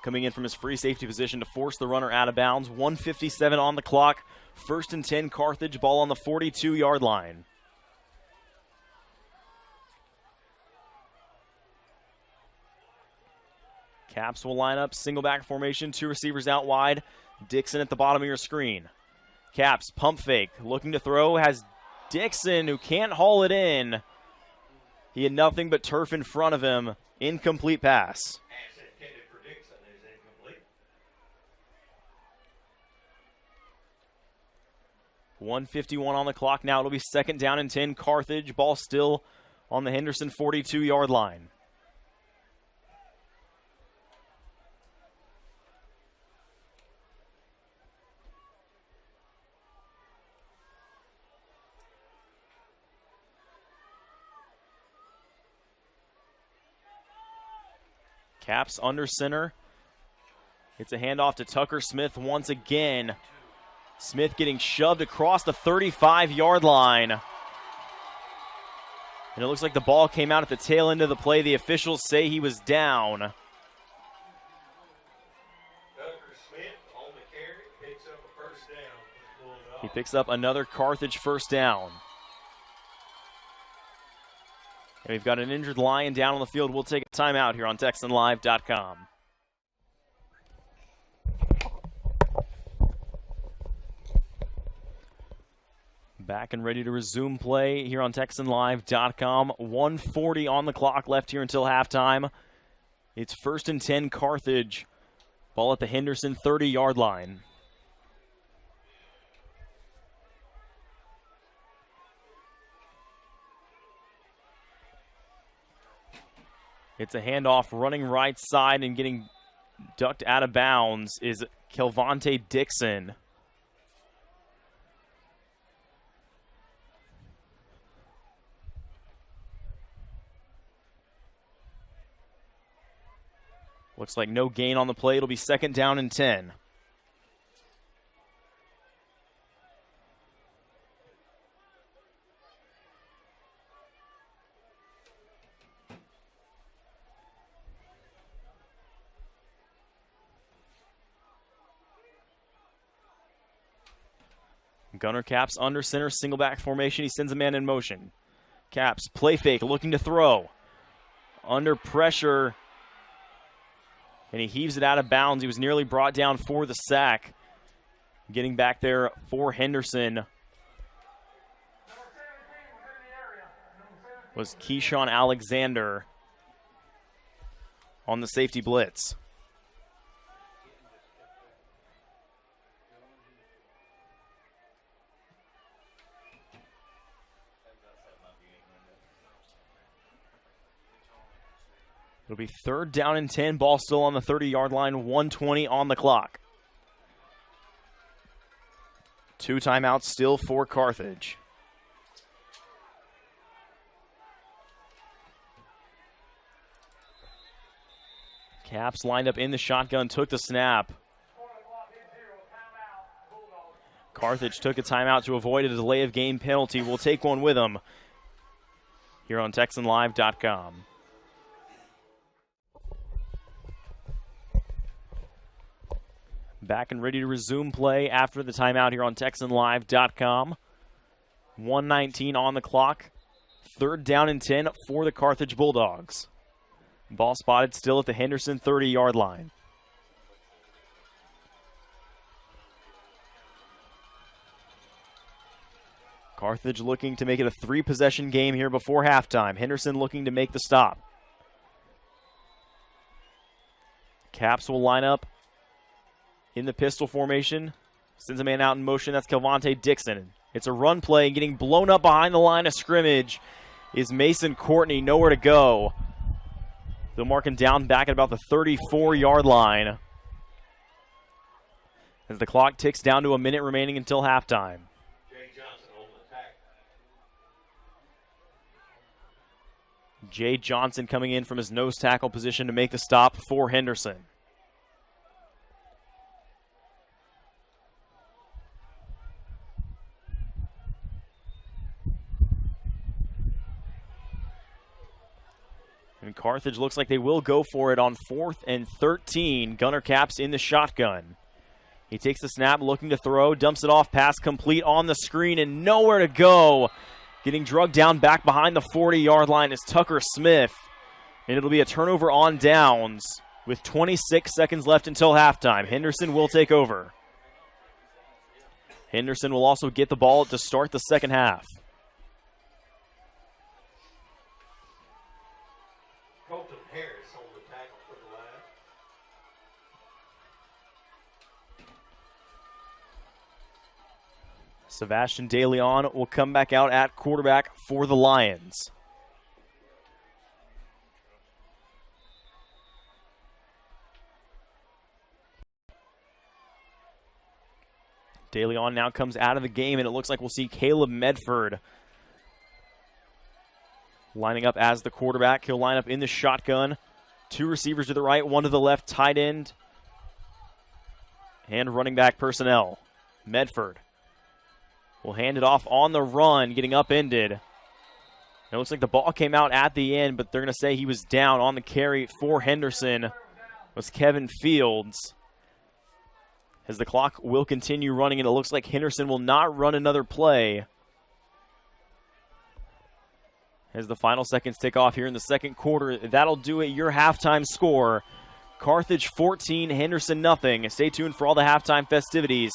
B: coming in from his free safety position to force the runner out of bounds. 1:57 on the clock. 1st and 10, Carthage. Ball on the 42-yard line. Caps will line up, single back formation, 2 receivers out wide. Dixon at the bottom of your screen. Caps, pump fake, looking to throw, has Dixon who can't haul it in. He had nothing but turf in front of him. Incomplete pass.
C: Pass intended for Dixon is incomplete.
B: 1:51 on the clock now. It'll be 2nd down and 10. Carthage, ball still on the Henderson 42-yard line. Caps under center. It's a handoff to Tucker Smith once again. Smith getting shoved across the 35-yard line. And it looks like the ball came out at the tail end of the play. The officials say he was down.
C: Tucker Smith on the carry, picks up a first down for the Bulldogs.
B: He picks up another Carthage first down. And we've got an injured Lion down on the field. We'll take a timeout here on TexanLive.com. Back and ready to resume play here on TexanLive.com. 1:40 on the clock left here until halftime. It's 1st and 10, Carthage. Ball at the Henderson 30-yard line. It's a handoff running right side and getting ducked out of bounds is Kelvonte Dixon. Looks like no gain on the play. It'll be 2nd down and 10. Gunner Caps under center, single back formation. He sends a man in motion. Caps, play fake, looking to throw. Under pressure. And he heaves it out of bounds. He was nearly brought down for the sack. Getting back there for Henderson was Keshawn Alexander on the safety blitz. It'll be 3rd down and 10. Ball still on the 30-yard line. 1:20 on the clock. 2 timeouts still for Carthage. Caps lined up in the shotgun, took the snap. Carthage took a timeout to avoid a delay of game penalty. We'll take one with them here on TexanLive.com. Back and ready to resume play after the timeout here on TexanLive.com. 1:19 on the clock. 3rd down and 10 for the Carthage Bulldogs. Ball spotted still at the Henderson 30-yard line. Carthage looking to make it a 3-possession game here before halftime. Henderson looking to make the stop. Caps will line up in the pistol formation. Sends a man out in motion. That's Kelvonte Dixon. It's a run play, and getting blown up behind the line of scrimmage is Mason Courtney. Nowhere to go. They'll mark him down back at about the 34-yard line as the clock ticks down to a minute remaining until halftime. Jay Johnson coming in from his nose tackle position to make the stop for Henderson. And Carthage looks like they will go for it on 4th and 13. Gunner Caps in the shotgun. He takes the snap, looking to throw, dumps it off, pass complete on the screen, and nowhere to go. Getting drugged down back behind the 40-yard line is Tucker Smith. And it'll be a turnover on downs with 26 seconds left until halftime. Henderson will take over. Henderson will also get the ball to start the second half. Sebastian De Leon will come back out at quarterback for the Lions. De Leon now comes out of the game, and it looks like we'll see Caleb Medford lining up as the quarterback. He'll line up in the shotgun. 2 receivers to the right, 1 to the left, tight end, and running back personnel. Medford will hand it off on the run, getting upended. It looks like the ball came out at the end, but they're going to say he was down on the carry for Henderson. Was Kevin Fields. As the clock will continue running, and it looks like Henderson will not run another play. As the final seconds tick off here in the second quarter, that'll do it. Your halftime score, Carthage 14, Henderson nothing. Stay tuned for all the halftime festivities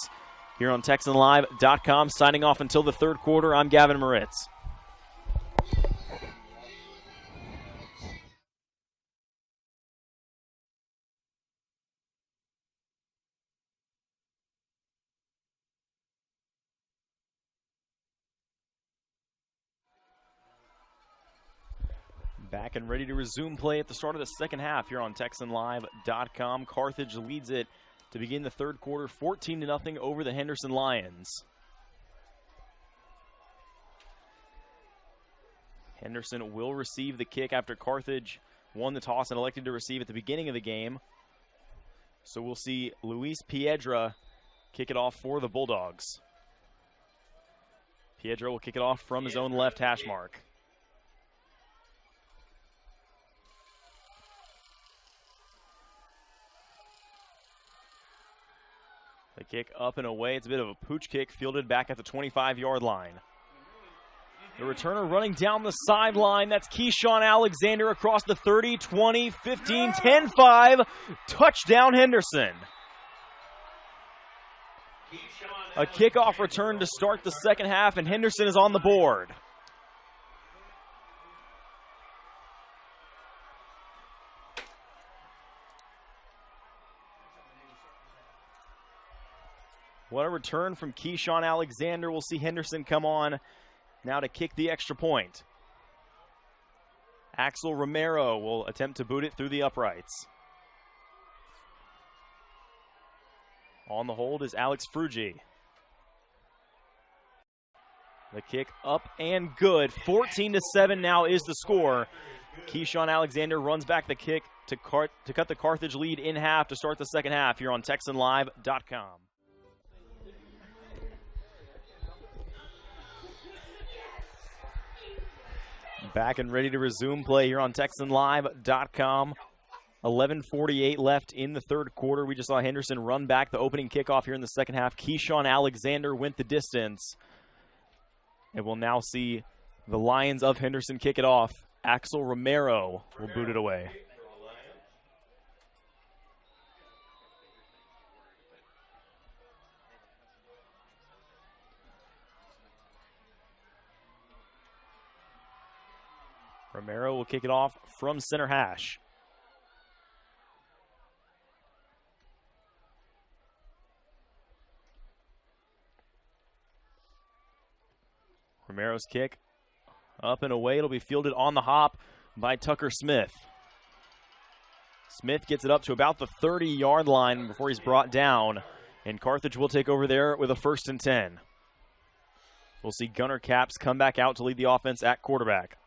B: here on TexanLive.com. Signing off until the third quarter, I'm Gavin Moritz. Back and ready to resume play at the start of the second half here on TexanLive.com. Carthage leads it to begin the third quarter, 14-0 over the Henderson Lions. Henderson will receive the kick after Carthage won the toss and elected to receive at the beginning of the game. So we'll see Luis Piedra kick it off for the Bulldogs. Piedra will kick it off from his own left hash mark. The kick up and away. It's a bit of a pooch kick fielded back at the 25-yard line. The returner running down the sideline. That's Keshawn Alexander across the 30, 20, 15, 10-5. Touchdown Henderson. A kickoff return to start the second half, and Henderson is on the board. What a return from Keshawn Alexander. We'll see Henderson come on now to kick the extra point. Axel Romero will attempt to boot it through the uprights. On the hold is Alex Frugi. The kick up and good. 14-7 now is the score. Keshawn Alexander runs back the kick to cut the Carthage lead in half to start the second half here on TexanLive.com. Back and ready to resume play here on TexanLive.com. 11:48 left in the third quarter. We just saw Henderson run back the opening kickoff here in the second half. Keshawn Alexander went the distance. And we'll now see the Lions of Henderson kick it off. Axel Romero will boot it away. Romero will kick it off from center hash. Romero's kick up and away. It'll be fielded on the hop by Tucker Smith. Smith gets it up to about the 30-yard line before he's brought down, and Carthage will take over there with a 1st and 10. We'll see Gunner Caps come back out to lead the offense at quarterback.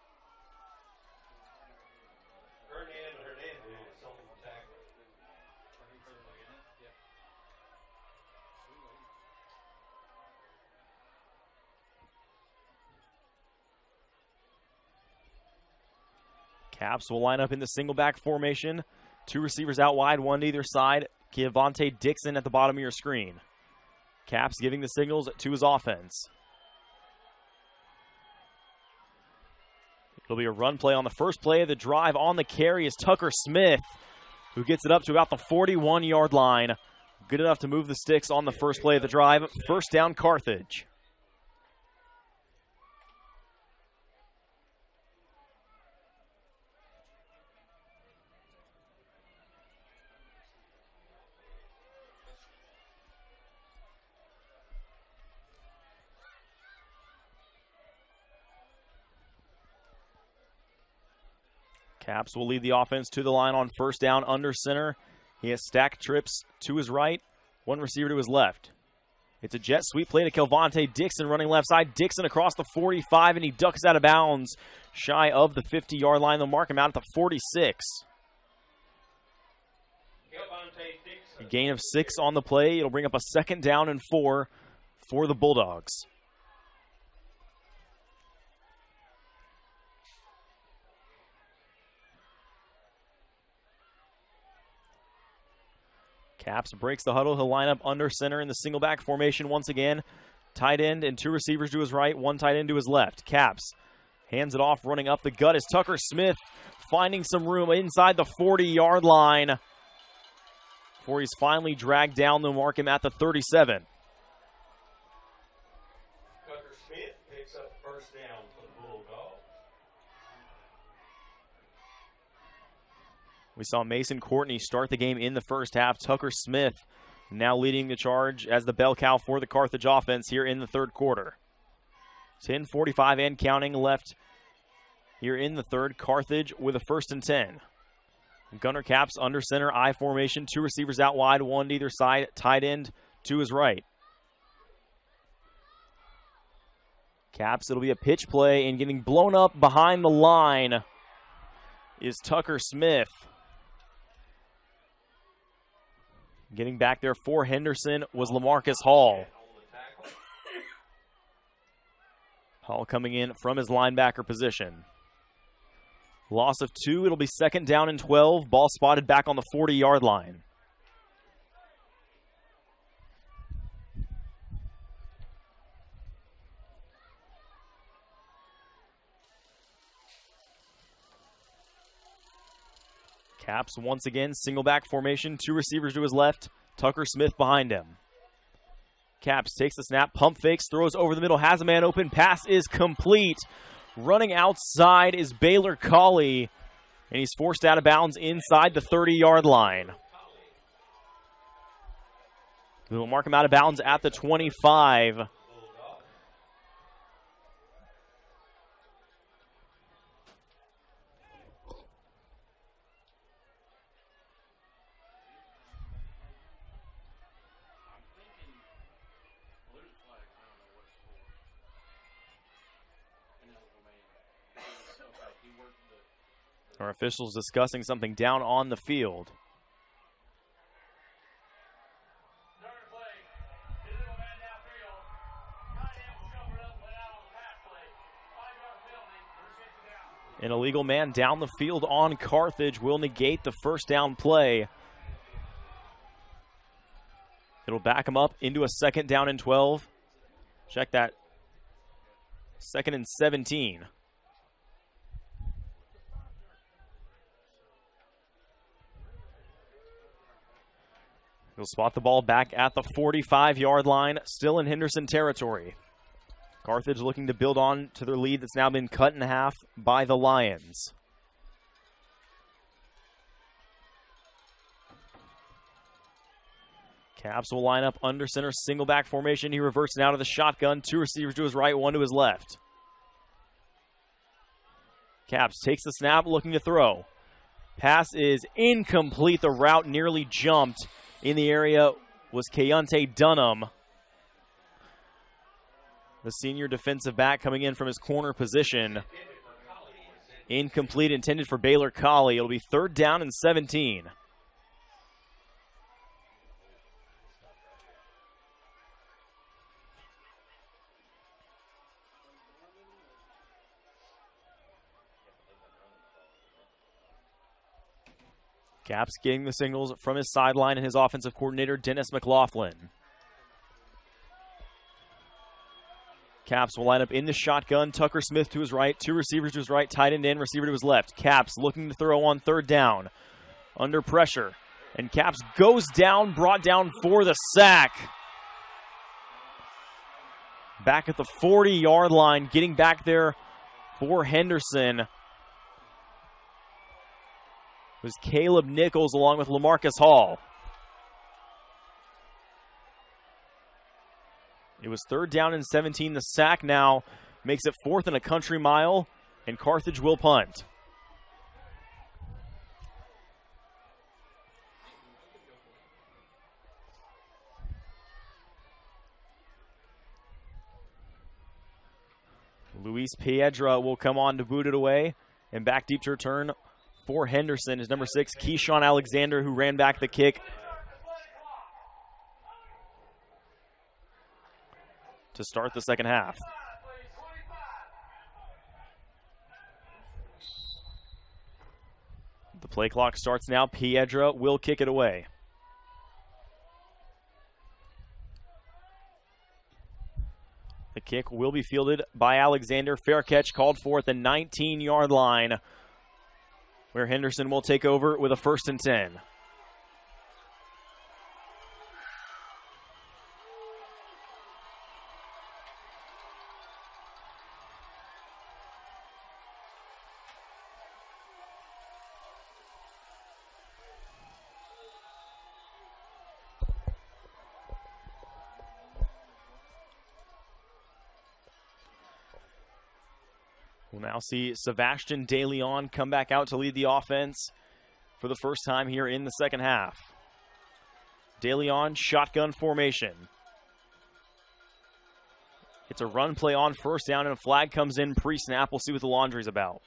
B: Caps will line up in the single back formation. 2 receivers out wide, 1 to either side. Kevontae Dixon at the bottom of your screen. Caps giving the signals to his offense. It'll be a run play on the first play of the drive. On the carry is Tucker Smith, who gets it up to about the 41-yard line. Good enough to move the sticks on the first play of the drive. First down, Carthage. Caps will lead the offense to the line on first down under center. He has stacked trips to his right, 1 receiver to his left. It's a jet sweep play to Kevontae Dixon running left side. Dixon across the 45, and he ducks out of bounds shy of the 50-yard line. They'll mark him out at the 46. A gain of 6 on the play. It'll bring up a second down and 4 for the Bulldogs. Caps breaks the huddle. He'll line up under center in the single back formation once again. Tight end and 2 receivers to his right, 1 tight end to his left. Caps hands it off, running up the gut is Tucker Smith, finding some room inside the 40-yard line before he's finally dragged down. They'll mark him at the 37.
C: Tucker Smith picks up first down for the Bulldogs.
B: We saw Mason Courtney start the game in the first half. Tucker Smith now leading the charge as the bell cow for the Carthage offense here in the third quarter. 10:45 and counting left here in the third. Carthage with a 1st and 10. Gunner Caps under center, I formation. 2 receivers out wide, 1 to either side. Tight end to his right. Caps, it'll be a pitch play, and getting blown up behind the line is Tucker Smith. Getting back there for Henderson was LaMarcus Hall. Hall coming in from his linebacker position. Loss of 2. It'll be second down and 12. Ball spotted back on the 40-yard line. Caps once again, single back formation, 2 receivers to his left, Tucker Smith behind him. Caps takes the snap, pump fakes, throws over the middle, has a man open, pass is complete. Running outside is Baylor Colley, and he's forced out of bounds inside the 30-yard line. We'll mark him out of bounds at the 25. Our officials discussing something down on the field. An illegal man down the field on Carthage will negate the first down play. It'll back him up into a second down and 12. Check that. 2nd and 17. He'll spot the ball back at the 45-yard line, still in Henderson territory. Carthage looking to build on to their lead that's now been cut in half by the Lions. Caps will line up under center, single back formation. He reverts now to the shotgun. 2 receivers to his right, 1 to his left. Caps takes the snap, looking to throw. Pass is incomplete. The route nearly jumped. In the area was Keontae Dunham, the senior defensive back coming in from his corner position. Incomplete, intended for Baylor Colley. It'll be 3rd down and 17. Caps getting the signals from his sideline and his offensive coordinator, Dennis McLaughlin. Caps will line up in the shotgun. Tucker Smith to his right, 2 receivers to his right, tight end in, receiver to his left. Caps looking to throw on 3rd down. Under pressure. And Caps goes down, brought down for the sack. Back at the 40-yard line, getting back there for Henderson was Caleb Nichols along with LaMarcus Hall. It was 3rd down and 17. The sack now makes it 4th and a country mile, and Carthage will punt. Luis Piedra will come on to boot it away, and back deep to return for Henderson is number 6, Keshawn Alexander, who ran back the kick to start the second half. The play clock starts now. Piedra will kick it away. The kick will be fielded by Alexander. Fair catch called for at the 19-yard line, where Henderson will take over with a 1st and 10. We'll now see Sebastian De Leon come back out to lead the offense for the first time here in the second half. De Leon, shotgun formation. It's a run play on 1st down, and a flag comes in pre-snap. We'll see what the laundry's about.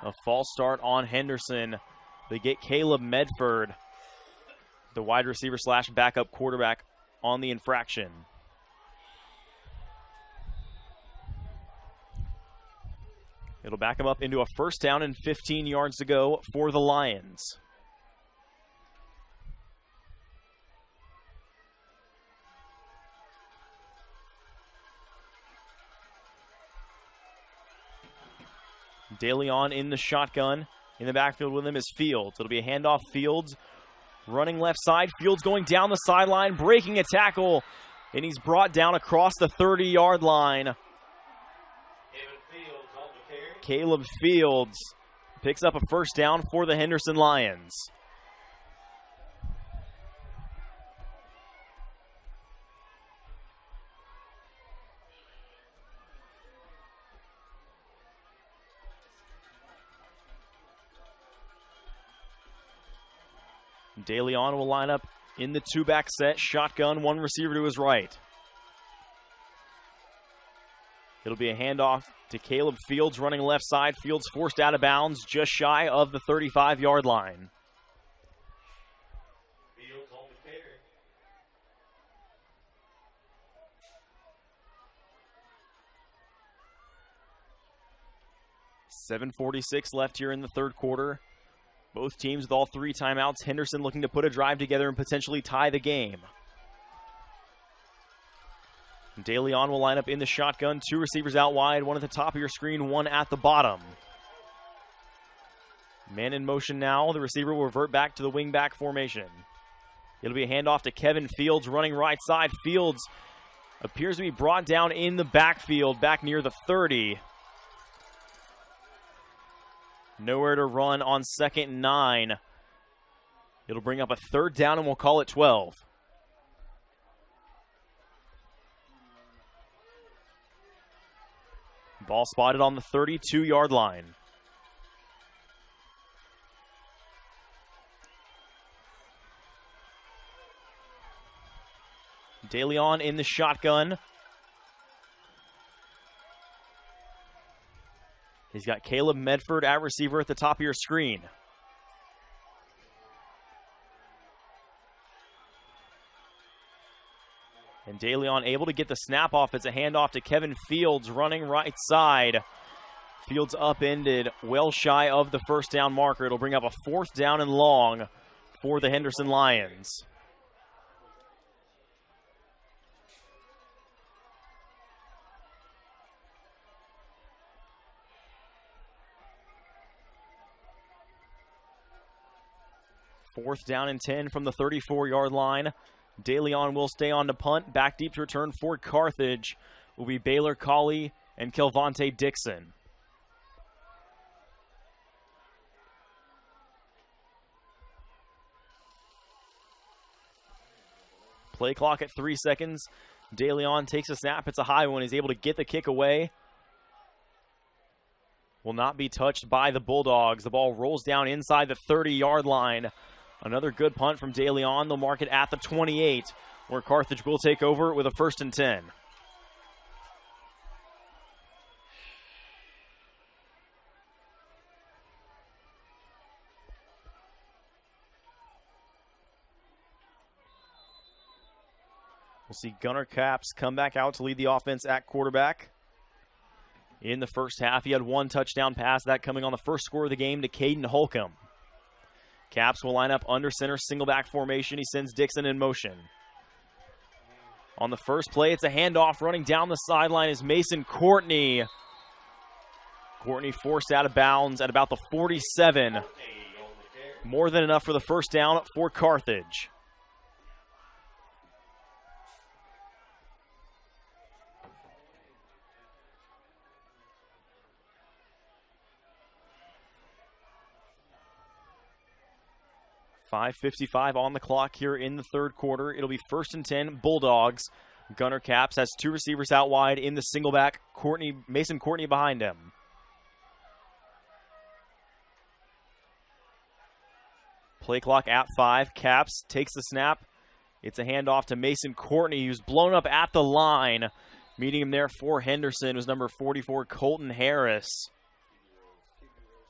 B: A false start on Henderson. They get Caleb Medford, the wide receiver / backup quarterback, on the infraction. It'll back him up into a 1st down and 15 yards to go for the Lions. De Leon in the shotgun. In the backfield with him is Fields. It'll be a handoff. Fields running left side. Fields going down the sideline, breaking a tackle, and he's brought down across the 30-yard line. Caleb Fields picks up a 1st down for the Henderson Lions. De Leon will line up in the 2-back set. Shotgun, 1 receiver to his right. It'll be a handoff to Caleb Fields running left side. Fields forced out of bounds just shy of the 35-yard line.
C: Fields on the carry.
B: 7:46 left here in the 3rd quarter. Both teams with all 3 timeouts. Henderson looking to put a drive together and potentially tie the game. De Leon will line up in the shotgun. 2 receivers out wide, 1 at the top of your screen, 1 at the bottom. Man in motion now. The receiver will revert back to the wing-back formation. It'll be a handoff to Kevin Fields running right side. Fields appears to be brought down in the backfield, back near the 30. Nowhere to run on 2nd and 9. It'll bring up a 3rd down, and we'll call it 12. Ball spotted on the 32-yard line. De Leon in the shotgun. He's got Caleb Medford at receiver at the top of your screen. And DeLeon able to get the snap off. It's a handoff to Kevin Fields running right side. Fields upended, well shy of the first down marker. It'll bring up a 4th down and long for the Henderson Lions. Fourth down and 10 from the 34-yard line. DeLeon will stay on to punt. Back deep to return for Carthage will be Baylor Colley and Kelvonte Dixon. Play clock at 3 seconds. DeLeon takes a snap. It's a high one. He's able to get the kick away. Will not be touched by the Bulldogs. The ball rolls down inside the 30-yard line. Another good punt from DeLeon. They'll mark it at the 28, where Carthage will take over with a 1st and 10. We'll see Gunnar Capps come back out to lead the offense at quarterback. In the first half, he had 1 touchdown pass, that coming on the first score of the game to Caden Holcomb. Capps will line up under center, single back formation. He sends Dixon in motion. On the first play, it's a handoff. Running down the sideline is Mason Courtney. Courtney forced out of bounds at about the 47. More than enough for the first down for Carthage. .5:55 on the clock here in the third quarter. It'll be 1st and 10, Bulldogs. Gunnar Capps has 2 receivers out wide in the single back. Mason Courtney behind him. Play clock at 5. Capps takes the snap. It's a handoff to Mason Courtney, who's blown up at the line. Meeting him there for Henderson was number 44, Colton Harris.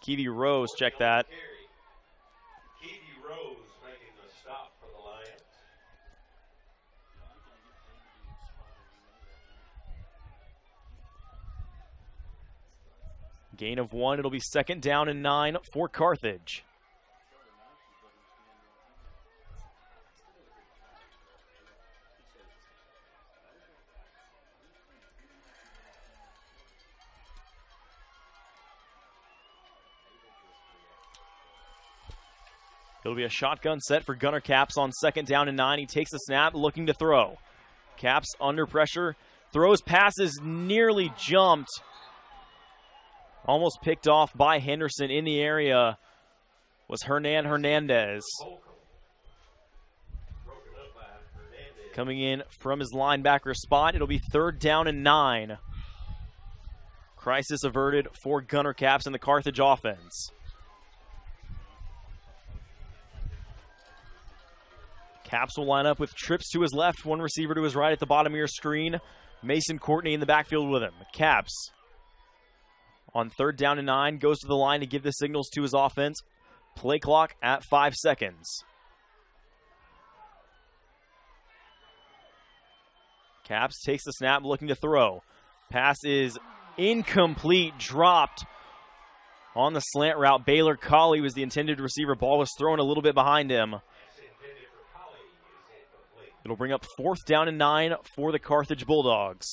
B: Kiwi Rose, check that. Gain of 1. It'll be 2nd down and 9 for Carthage. It'll be a shotgun set for Gunnar Capps on 2nd down and 9. He takes the snap, looking to throw. Capps under pressure, throws passes, nearly jumped. Almost picked off by Henderson in the area was Hernandez. Coming in from his linebacker spot, it'll be 3rd down and 9. Crisis averted for Gunnar Capps and the Carthage offense. Capps will line up with trips to his left, 1 receiver to his right at the bottom of your screen. Mason Courtney in the backfield with him. Capps on 3rd down and 9, goes to the line to give the signals to his offense. Play clock at 5 seconds. Capps takes the snap, looking to throw. Pass is incomplete, dropped on the slant route. Baylor Colley was the intended receiver. Ball was thrown a little bit behind him. It'll bring up 4th down and 9 for the Carthage Bulldogs.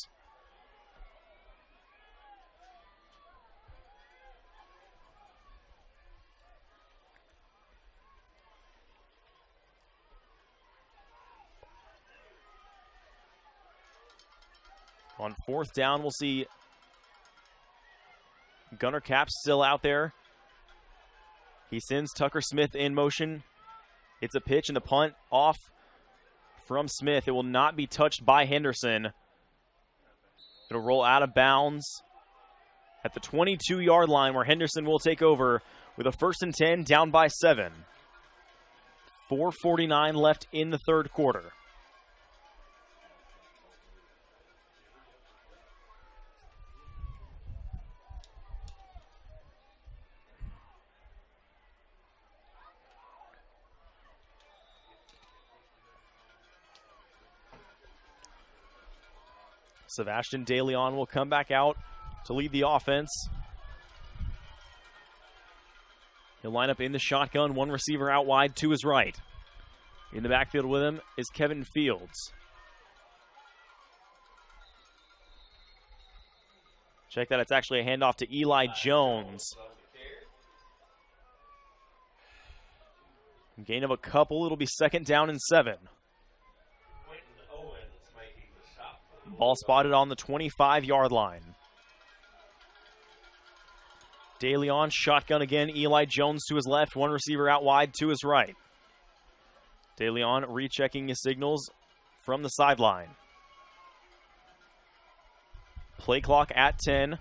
B: On 4th down, we'll see Gunnar Capps still out there. He sends Tucker Smith in motion. It's a pitch and the punt off from Smith. It will not be touched by Henderson. It'll roll out of bounds at the 22-yard line, where Henderson will take over with a 1st and 10, down by 7. 4:49 left in the third quarter. Sebastian DeLeon will come back out to lead the offense. He'll line up in the shotgun, one receiver out wide to his right. In the backfield with him is Kevin Fields. Check that, it's actually a handoff to Eli Jones. Gain of a couple, it'll be 2nd down and 7. Ball spotted on the 25-yard line. DeLeon, shotgun again. Eli Jones to his left, one receiver out wide to his right. DeLeon rechecking his signals from the sideline. Play clock at 10.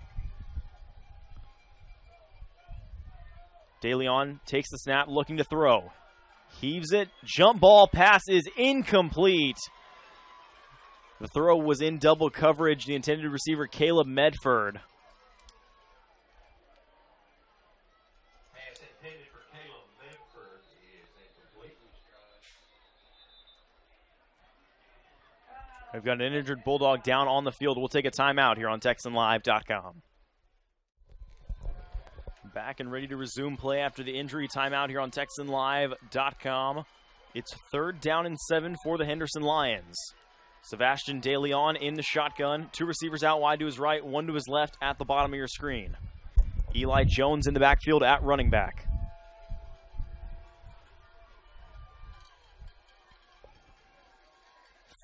B: DeLeon takes the snap, looking to throw. Heaves it, jump ball, pass is incomplete. The throw was in double coverage. The intended receiver, Caleb Medford.
C: Pass intended for Caleb Medford is incomplete.
B: We've got an injured Bulldog down on the field. We'll take a timeout here on TexanLive.com. Back and ready to resume play after the injury. Timeout here on TexanLive.com. It's 3rd down and 7 for the Henderson Lions. Sebastian DeLeon in the shotgun. 2 receivers out wide to his right, 1 to his left at the bottom of your screen. Eli Jones in the backfield at running back.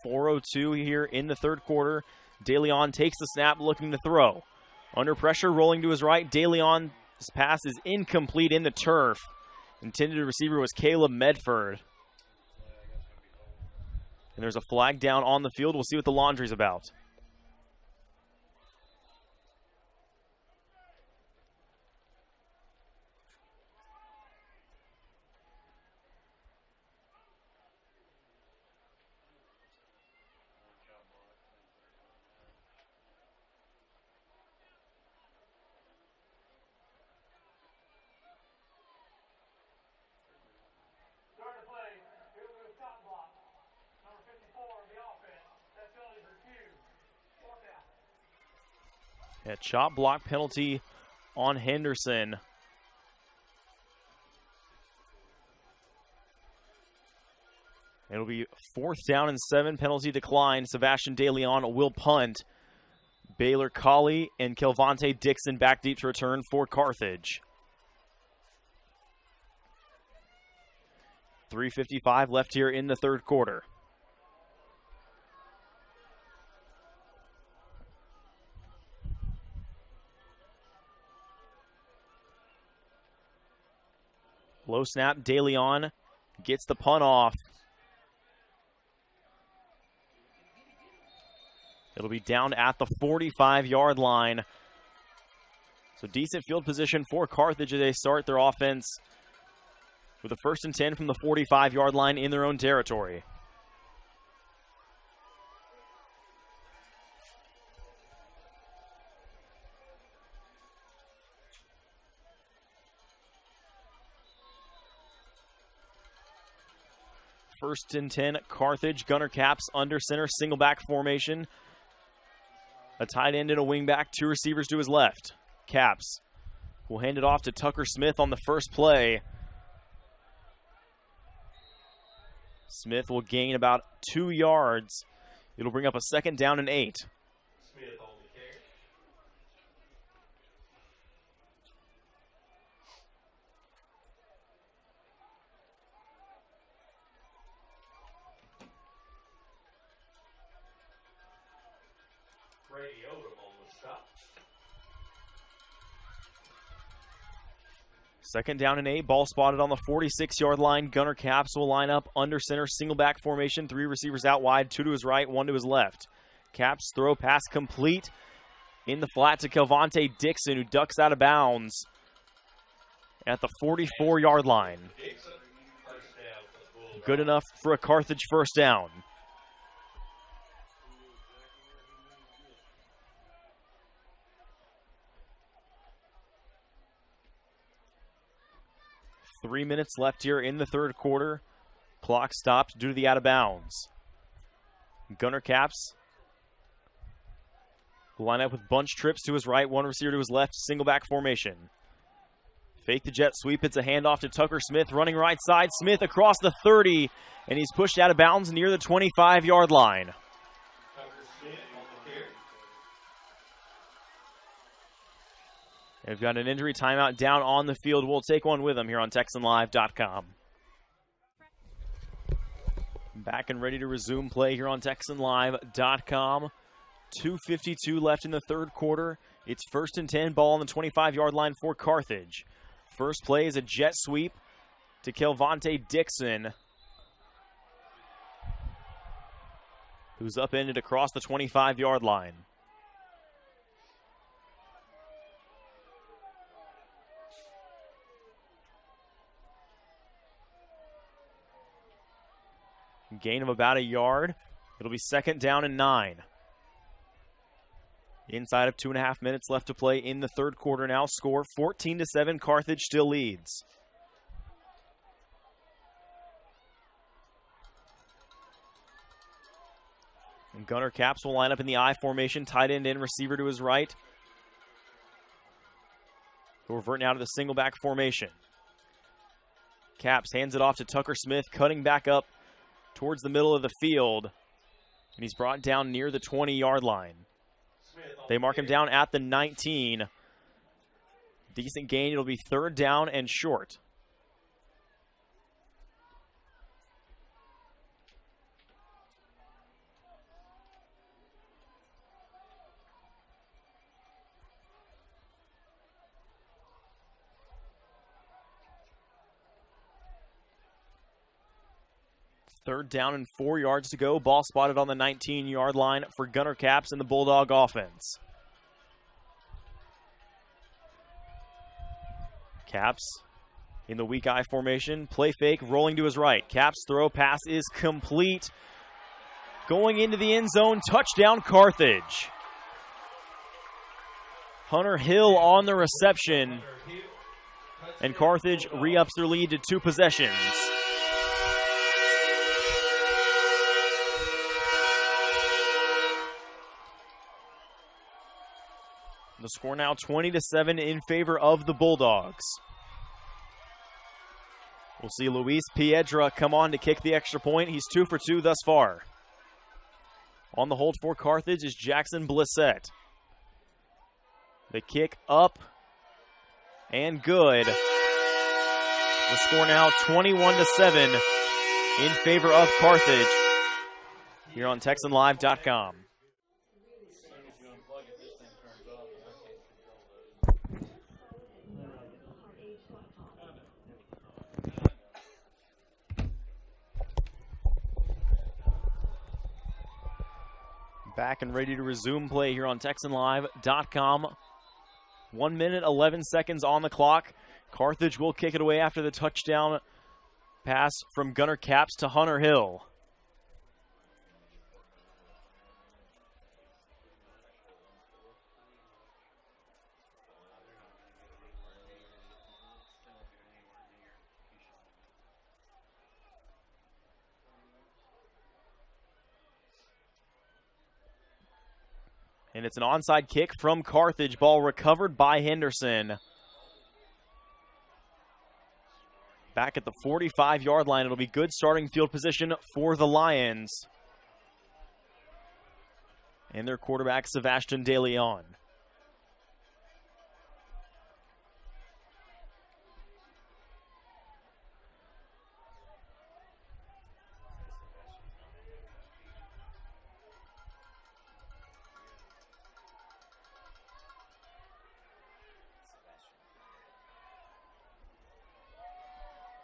B: .402 here in the 3rd quarter. DeLeon takes the snap, looking to throw. Under pressure, rolling to his right. DeLeon's pass is incomplete in the turf. Intended receiver was Caleb Medford. And there's a flag down on the field. We'll see what the laundry's about. A chop block penalty on Henderson. It'll be 4th down and 7, penalty decline. Sebastian DeLeon will punt. Baylor Colley and Kelvonte Dixon back deep to return for Carthage. 3:55 left here in the 3rd quarter. Low snap, DeLeon gets the punt off. It'll be down at the 45-yard line. So decent field position for Carthage as they start their offense with a 1st and 10 from the 45-yard line in their own territory. First and 10, Carthage, gunner caps, under center, single back formation. A tight end and a wing back, 2 receivers to his left. Caps will hand it off to Tucker Smith on the first play. Smith will gain about 2 yards. It'll bring up a 2nd down and 8.
C: Smith on the carry. Brady Odom on the stop.
B: 2nd down and 8, ball spotted on the 46-yard line. Gunner caps will line up under center, single back formation. 3 receivers out wide, 2 to his right, 1 to his left. Caps throw pass complete in the flat to Kelvonte Dixon, who ducks out of bounds at the 44-yard line.
C: Dixon, first down for the Bulldogs.
B: Good enough for a Carthage first down. Three minutes left here in the 3rd quarter. Clock stopped due to the out of bounds. Gunner caps Who line up with bunch trips to his right, one receiver to his left, single back formation. Fake the jet sweep. It's a handoff to Tucker Smith, running right side. Smith across the 30, and he's pushed out of bounds near the 25-yard line. They've got an injury timeout down on the field. We'll take one with them here on TexanLive.com. Back and ready to resume play here on TexanLive.com. 2:52 left in the third quarter. It's 1st and 10, ball on the 25-yard line for Carthage. First play is a jet sweep to Kelvonte Dixon, who's upended across the 25-yard line. Gain of about a yard. It'll be 2nd down and 9. Inside of 2.5 minutes left to play in the third quarter now. Score 14-7. Carthage still leads. And Gunner Caps will line up in the I formation. Tight end in, receiver to his right. He'll revert now to the single back formation. Caps hands it off to Tucker Smith, cutting back up towards the middle of the field. And he's brought down near the 20-yard line. They mark him down at the 19. Decent gain. It'll be 3rd down and short. Third down and 4 yards to go. Ball spotted on the 19-yard line for Gunner Caps and the Bulldog offense. Caps in the weak eye formation. Play fake, rolling to his right. Caps throw pass is complete. Going into the end zone. Touchdown, Carthage. Hunter Hill on the reception. And Carthage re-ups their lead to 2 possessions. The score now 20-7 in favor of the Bulldogs. We'll see Luis Piedra come on to kick the extra point. He's 2 for 2 thus far. On the hold for Carthage is Jackson Blissett. The kick up and good. The score now 21-7 in favor of Carthage here on TexanLive.com. Back and ready to resume play here on TexanLive.com. 1 minute, 11 seconds on the clock. Carthage will kick it away after the touchdown pass from Gunner Caps to Hunter Hill. And it's an onside kick from Carthage. Ball recovered by Henderson. Back at the 45-yard line. It'll be good starting field position for the Lions. And their quarterback, Sebastian De Leon.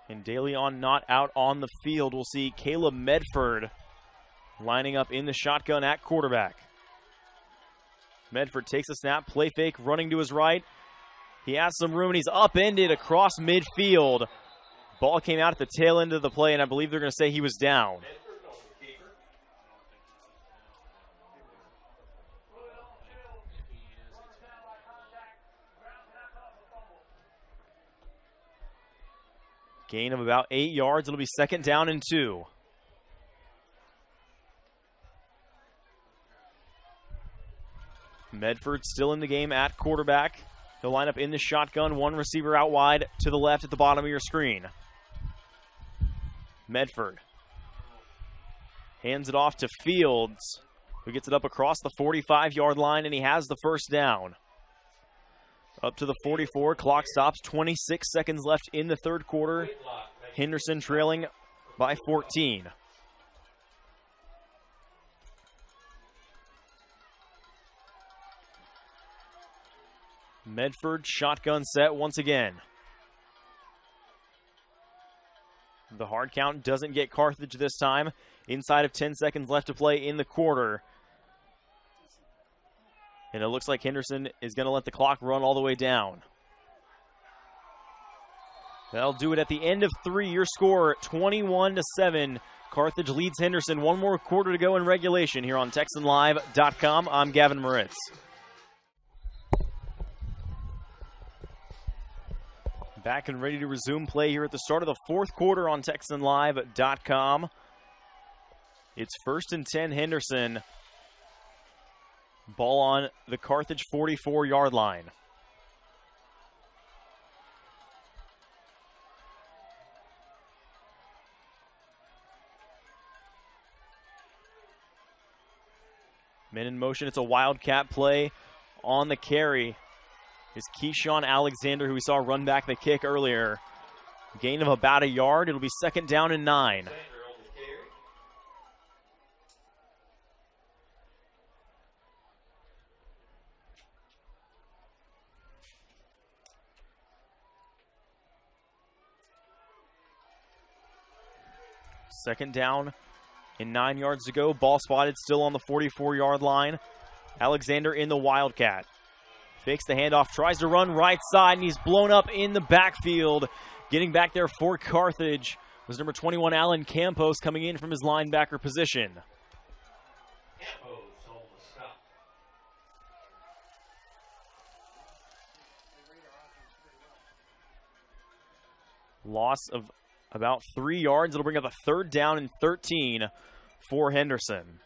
B: And De Leon not out on the field. We'll see Caleb Medford lining up in the shotgun at quarterback. Medford takes a snap, play fake, running to his right. He has some room, and he's upended across midfield. Ball came out at the tail end of the play, and I believe they're going to say he was down. Gain of about 8 yards. It'll be 2nd down and 2. Medford still in the game at quarterback. He'll line up in the shotgun, one receiver out wide to the left at the bottom of your screen. Medford hands it off to Fields, who gets it up across the 45-yard line, and he has the first down. Up to the 44, clock stops, 26 seconds left in the third quarter. Henderson trailing by 14. Medford shotgun set once again. The hard count doesn't get Carthage this time. Inside of 10 seconds left to play in the quarter. And it looks like Henderson is going to let the clock run all the way down. That'll do it at the end of 3. Your score, 21-7. Carthage leads Henderson. One more quarter to go in regulation here on TexanLive.com. I'm Gavin Moritz. Back and ready to resume play here at the start of the fourth quarter on TexanLive.com. It's 1st and 10 Henderson. Ball on the Carthage 44-yard line. Men in motion, it's a Wildcat play on the carry. Is Keshawn Alexander, who we saw run back the kick earlier. Gain of about a yard. It'll be 2nd down and 9. Second down and 9 yards to go. Ball spotted still on the 44-yard line. Alexander in the Wildcat. Fakes the handoff, tries to run right side, and he's blown up in the backfield. Getting back there for Carthage was number 21, Alan Campos, coming in from his linebacker position.
C: Campos on the stop.
B: Loss of about 3 yards. It'll bring up a 3rd down and 13 for Henderson.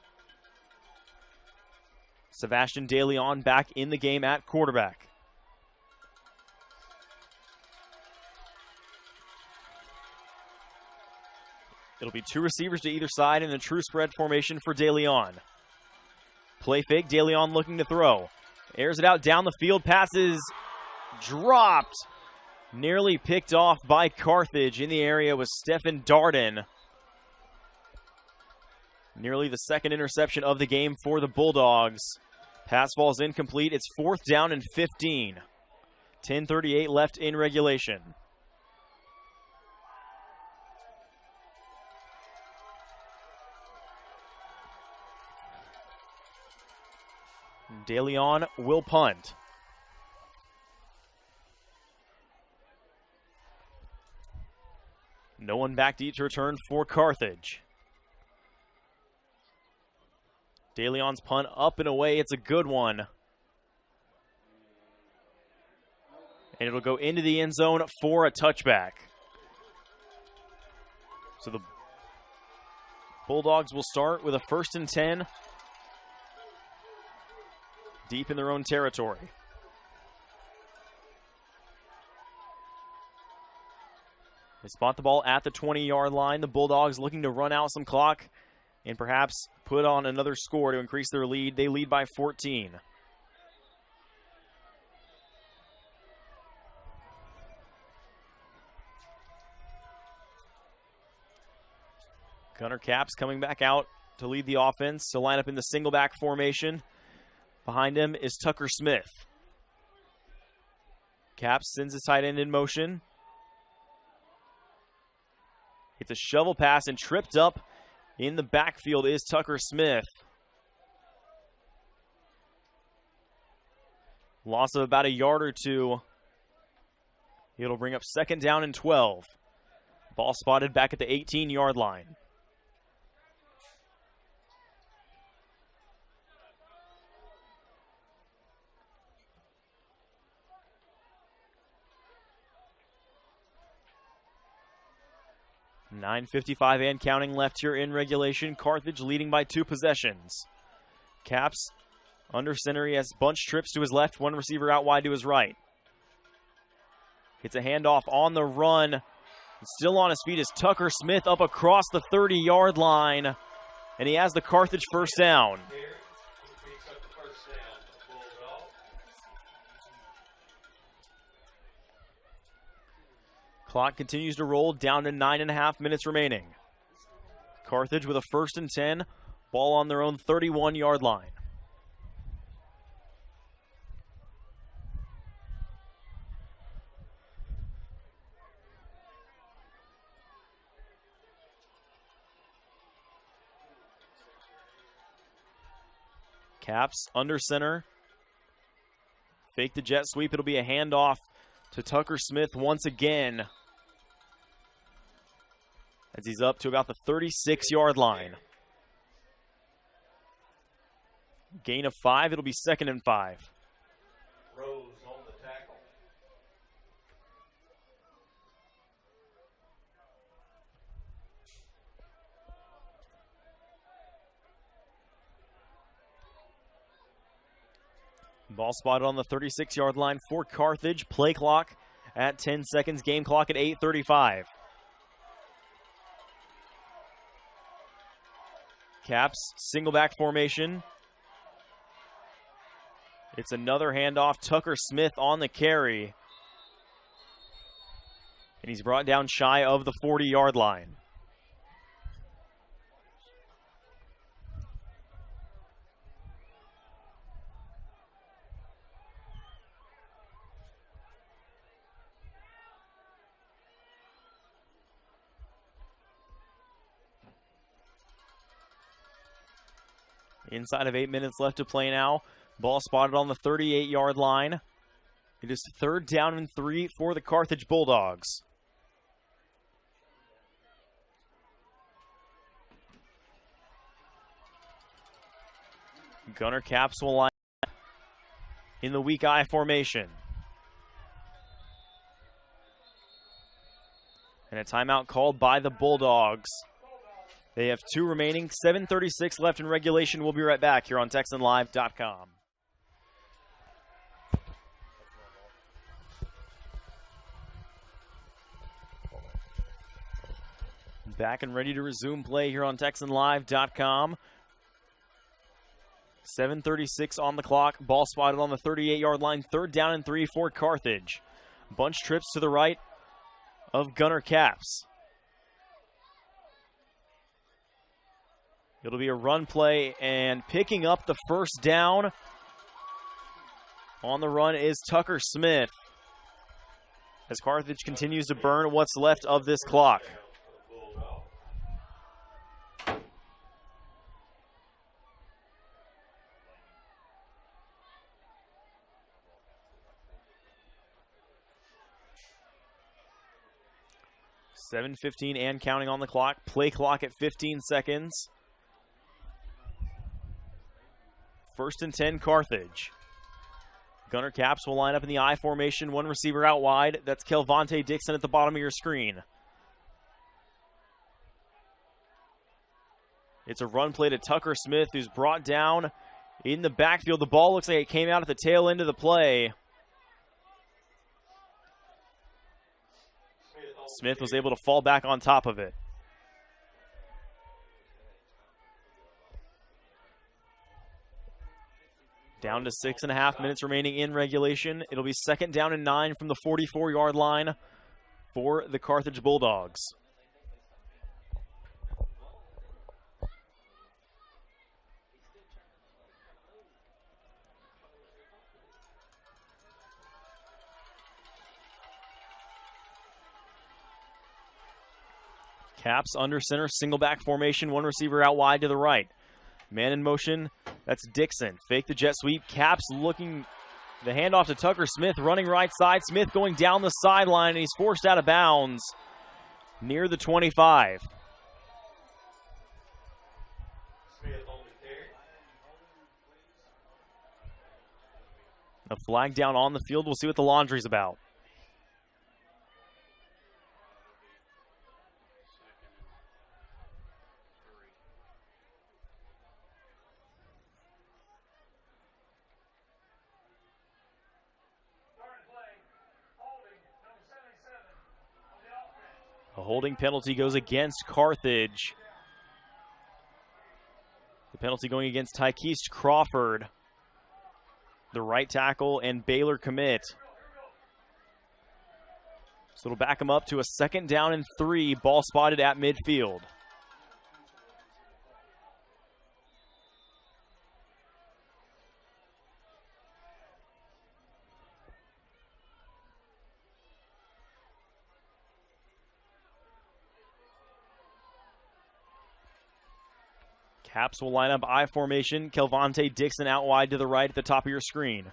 B: Sebastian DeLeon back in the game at quarterback. It'll be 2 receivers to either side in a true spread formation for DeLeon. Play fake, DeLeon looking to throw. Airs it out down the field, passes dropped. Nearly picked off by Carthage. In the area was Stephen Darden. Nearly the 2nd interception of the game for the Bulldogs. Pass ball's incomplete. It's 4th down and 15. 10:38 left in regulation. DeLeon will punt. No one back to each return for Carthage. DeLeon's punt up and away. It's a good one. And it'll go into the end zone for a touchback. So the Bulldogs will start with a 1st and 10. Deep in their own territory. They spot the ball at the 20-yard line. The Bulldogs looking to run out some clock and perhaps put on another score to increase their lead. They lead by 14. Gunner Caps coming back out to lead the offense, to line up in the single back formation. Behind him is Tucker Smith. Caps sends his tight end in motion. It's a shovel pass and tripped up in the backfield is Tucker Smith. Loss of about a yard or 2. It'll bring up 2nd down and 12. Ball spotted back at the 18-yard line. .9:55 and counting left here in regulation. Carthage leading by 2 possessions. Caps Under center, he has bunch trips to his left, one receiver out wide to his right. Gets a handoff on the run. Still on his feet is Tucker Smith up across the 30-yard line. And he has the Carthage first down. Clock continues to roll, down to 9.5 minutes remaining. Carthage with a 1st and 10, ball on their own 31-yard line. Caps under center. Fake the jet sweep. It'll be a handoff to Tucker Smith once again, as he's up to about the 36-yard line. Gain of 5. It'll be 2nd and 5.
C: Rose on the tackle.
B: Ball spotted on the 36-yard line for Carthage. Play clock at 10 seconds. Game clock at 8:35. Caps, single back formation. It's another handoff. Tucker Smith on the carry. And he's brought down shy of the 40-yard line. Inside of 8 minutes left to play now. Ball spotted on the 38-yard line. It is 3rd down and 3 for the Carthage Bulldogs. Gunner Caps will line in the weak eye formation. And a timeout called by the Bulldogs. They have 2 remaining, 7:36 left in regulation. We'll be right back here on TexanLive.com. Back and ready to resume play here on TexanLive.com. 7:36 on the clock. Ball spotted on the 38-yard line. 3rd down and 3 for Carthage. Bunch trips to the right of Gunner Caps. It'll be a run play, and picking up the first down on the run is Tucker Smith, as Carthage continues to burn what's left of this clock. $7:15 and counting on the clock. Play clock at 15 seconds. 1st and 10, Carthage. Gunner Caps will line up in the I formation. 1 receiver out wide. That's Kelvonte Dixon at the bottom of your screen. It's a run play to Tucker Smith, who's brought down in the backfield. The ball looks like it came out at the tail end of the play. Smith was able to fall back on top of it. Down to 6.5 minutes remaining in regulation. It'll be 2nd down and 9 from the 44-yard line for the Carthage Bulldogs. Caps under center, single back formation, 1 receiver out wide to the right. Man in motion, that's Dixon. Fake the jet sweep. Caps looking, the handoff to Tucker Smith, running right side. Smith going down the sideline, and he's forced out of bounds near the 25. A flag down on the field. We'll see what the laundry's about. A holding penalty goes against Carthage. The penalty going against Tykeist Crawford, the right tackle and Baylor commit. So it'll back him up to a 2nd down and 3, ball spotted at midfield. Caps will line up I formation. Kelvonte Dixon out wide to the right at the top of your screen.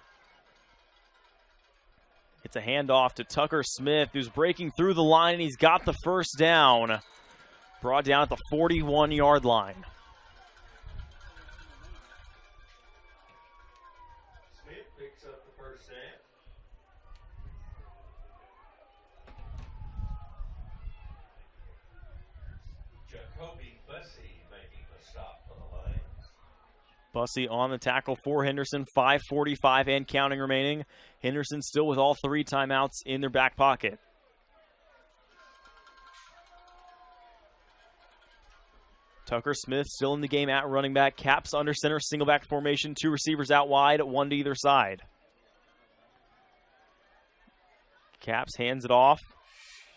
B: It's a handoff to Tucker Smith, who's breaking through the line, and he's got the 1st down. Brought down at the 41-yard line.
C: Smith picks up the 1st down. Jacoby Bussey making the stop for the line.
B: Bussey on the tackle for Henderson. 5:45 and counting remaining. Henderson still with all 3 timeouts in their back pocket. Tucker Smith still in the game at running back. Caps under center, single back formation. 2 receivers out wide, 1 to either side. Caps hands it off.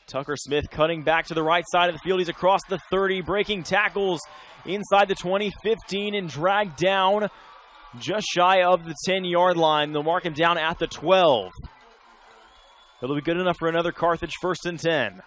B: Tucker Smith cutting back to the right side of the field. He's across the 30, breaking tackles inside the 20, 15, and dragged down just shy of the 10-yard line. They'll mark him down at the 12. It'll be good enough for another Carthage 1st and 10.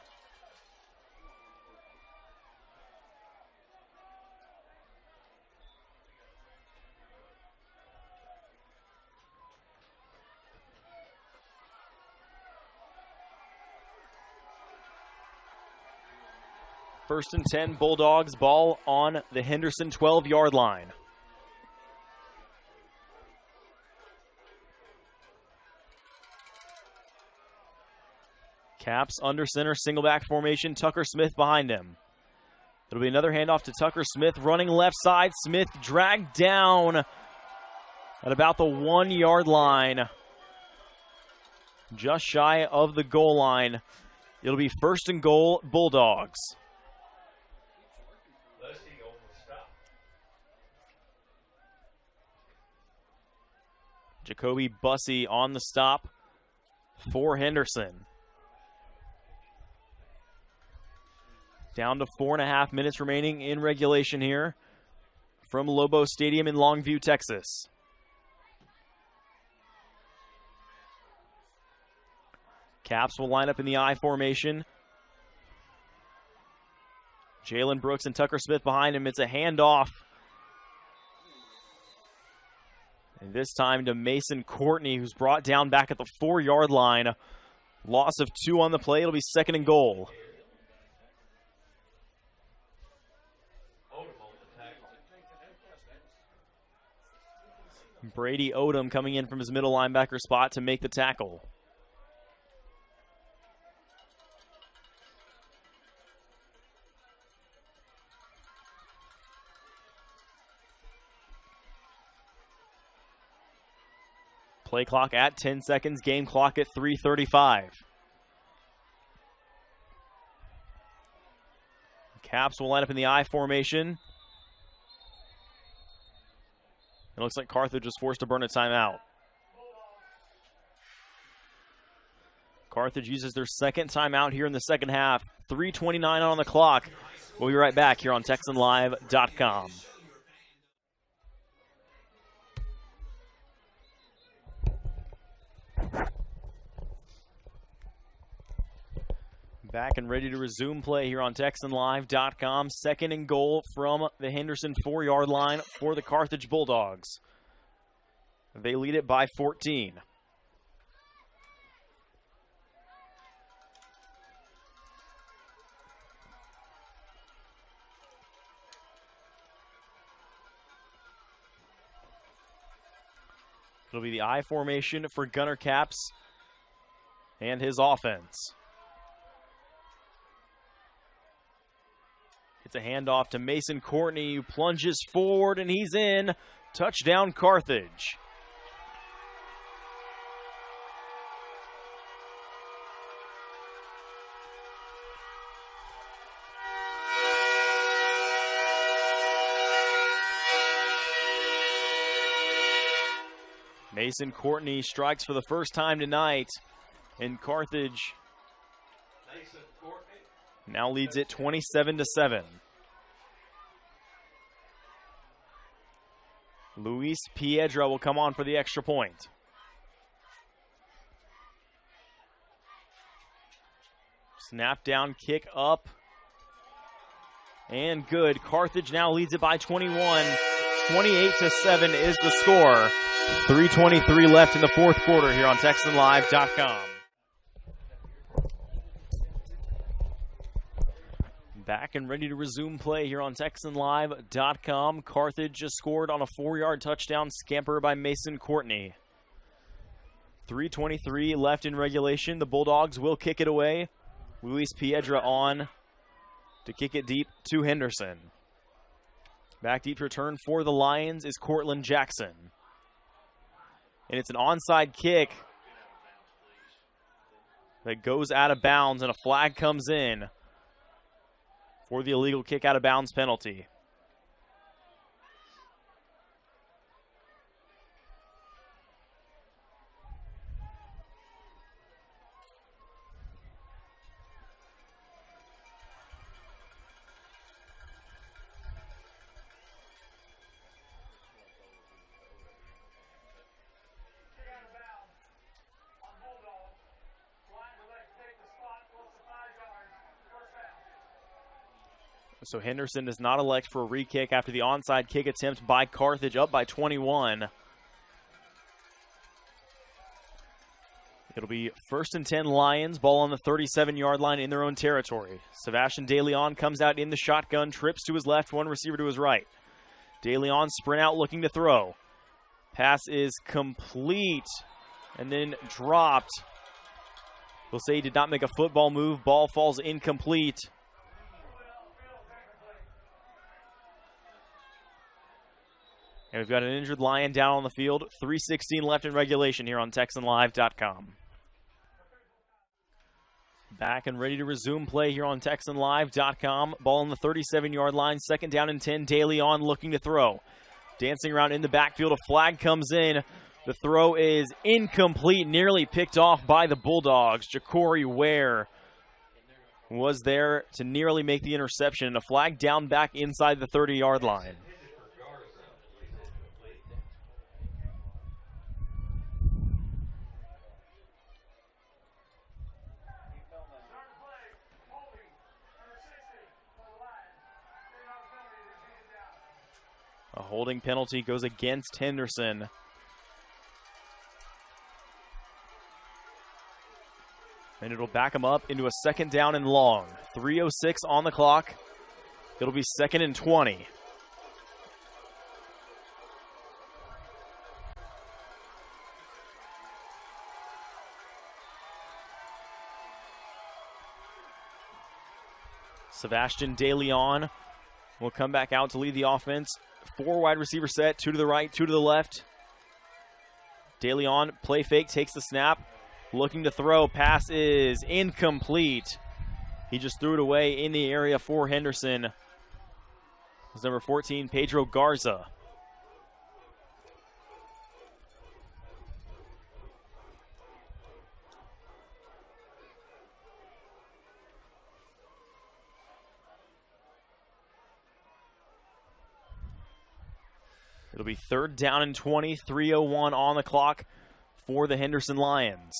B: First and 10, Bulldogs, ball on the Henderson 12-yard line. Caps under center, single back formation, Tucker Smith behind him. It'll be another handoff to Tucker Smith, running left side. Smith dragged down at about the 1-yard line. Just shy of the goal line. It'll be 1st and goal, Bulldogs. Jacoby Bussey on the stop for Henderson. Down to 4.5 minutes remaining in regulation here from Lobo Stadium in Longview, Texas. Caps will line up in the I formation. Jalen Brooks and Tucker Smith behind him. It's a handoff. And this time to Mason Courtney, who's brought down back at the 4-yard line. Loss of 2 on the play. It'll be 2nd and goal. Brady Odom coming in from his middle linebacker spot to make the tackle. Play clock at 10 seconds, game clock at 3:35. Caps will line up in the I formation. It looks like Carthage was forced to burn a timeout. Carthage uses their 2nd timeout here in the 2nd half. 3:29 on the clock. We'll be right back here on TexanLive.com. Back and ready to resume play here on TexanLive.com. 2nd and goal from the Henderson 4-yard line for the Carthage Bulldogs. They lead it by 14. It'll be the I formation for Gunner Caps and his offense. It's a handoff to Mason Courtney, who plunges forward, and he's in. Touchdown, Carthage. Mason Courtney strikes for the first time tonight, and Carthage
C: Mason Courtney.
B: now leads it 27-7. Luis Pedro will come on for the extra point. Snap down, kick up, and good. Carthage now leads it by 21. 28-7 is the score. 3:23 left in the fourth quarter here on TexanLive.com. Back and ready to resume play here on TexanLive.com. Carthage just scored on a 4-yard touchdown scamper by Mason Courtney. 3:23 left in regulation. The Bulldogs will kick it away. Luis Pedro on to kick it deep to Henderson. Back deep to return for the Lions is Cortland Jackson. And it's an onside kick that goes out of bounds, and a flag comes in for the illegal kick out of bounds penalty. So Henderson does not elect for a re-kick after the onside kick attempt by Carthage, up by 21. It'll be 1st and 10 Lions, ball on the 37-yard line in their own territory. Sebastian DeLeon comes out in the shotgun, trips to his left, one receiver to his right. DeLeon sprint out looking to throw. Pass is complete and then dropped. We'll say he did not make a football move. Ball falls incomplete. And we've got an injured Lion down on the field. 3:16 left in regulation here on TexanLive.com. Back and ready to resume play here on TexanLive.com. Ball on the 37-yard line. 2nd down and 10. DeLeon looking to throw. Dancing around in the backfield. A flag comes in. The throw is incomplete. Nearly picked off by the Bulldogs. Ja'Cory Ware was there to nearly make the interception. A flag down back inside the 30-yard line. A holding penalty goes against Henderson. And it'll back him up into a 2nd down and long. 3:06 on the clock. It'll be 2nd and 20. Sebastian DeLeon will come back out to lead the offense. 4 wide receiver set, 2 to the right, 2 to the left. DeLeon, play fake, takes the snap, looking to throw. Pass is incomplete. He just threw it away in the area for Henderson. It's number 14, Pedro Garza. It'll be 3rd down and 20, 3:01 on the clock for the Henderson Lions.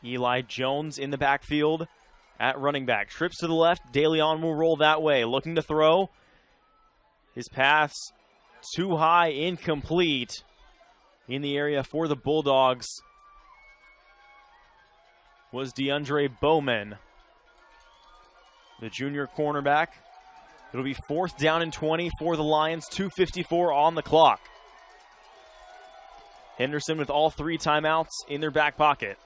B: Eli Jones in the backfield at running back. Trips to the left. DeLeon will roll that way. Looking to throw. His pass too high, incomplete. In the area for the Bulldogs was Deandre Bowman, the junior cornerback. It'll be 4th down and 20 for the Lions, 2:54 on the clock. Henderson with all 3 timeouts in their back pocket.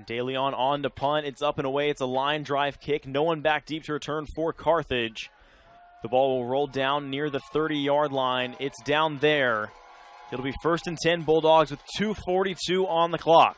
B: DeLeon on to punt. It's up and away. It's a line drive kick. No one back deep to return for Carthage. The ball will roll down near the 30-yard line. It's down there. It'll be 1st and 10 Bulldogs with 2:42 on the clock.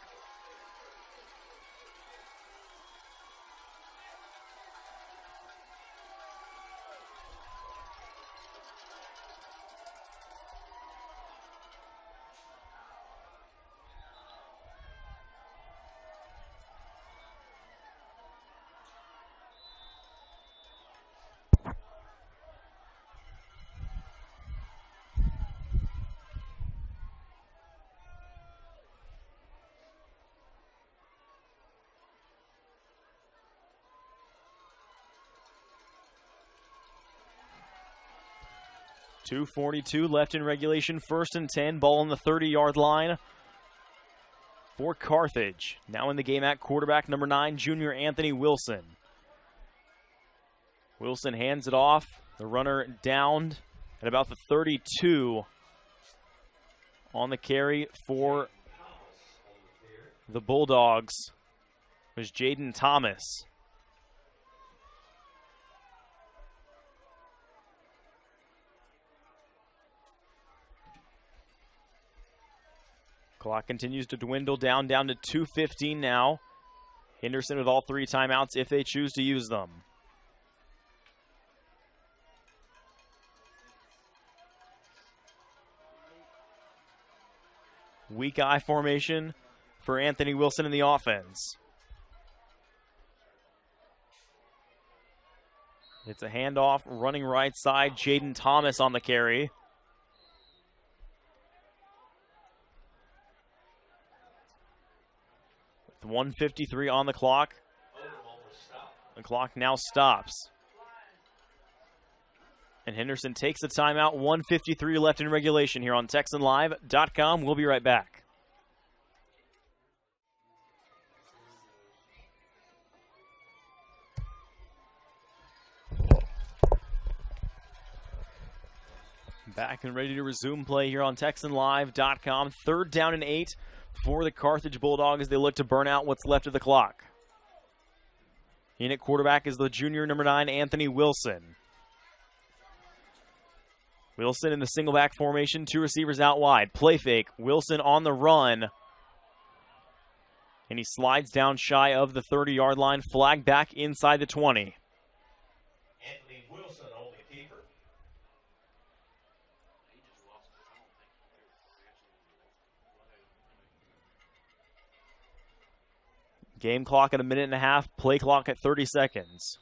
B: .242 left in regulation, 1st and 10, ball on the 30-yard line for Carthage. Now in the game at quarterback, number 9, junior Anthony Wilson. Wilson hands it off. The runner downed at about the 32 on the carry for the Bulldogs was Jaden Thomas. Clock continues to dwindle down to 2:15 now. Henderson with all 3 timeouts if they choose to use them. Weak eye formation for Anthony Wilson in the offense. It's a handoff, running right side, Jaden Thomas on the carry. With 1:53 on the clock. The clock now stops. And Henderson takes the timeout. 1:53 left in regulation here on TexanLive.com. We'll be right back. Back and ready to resume play here on TexanLive.com. 3rd down and 8 for the Carthage Bulldogs as they look to burn out what's left of the clock. In at quarterback is the junior number 9, Anthony Wilson. Wilson in the single back formation, 2 receivers out wide. Play fake, Wilson on the run. And he slides down shy of the 30-yard line, flag back inside the 20.
C: Anthony Wilson on the keeper.
B: Game clock at 1.5 minutes, play clock at 30 seconds.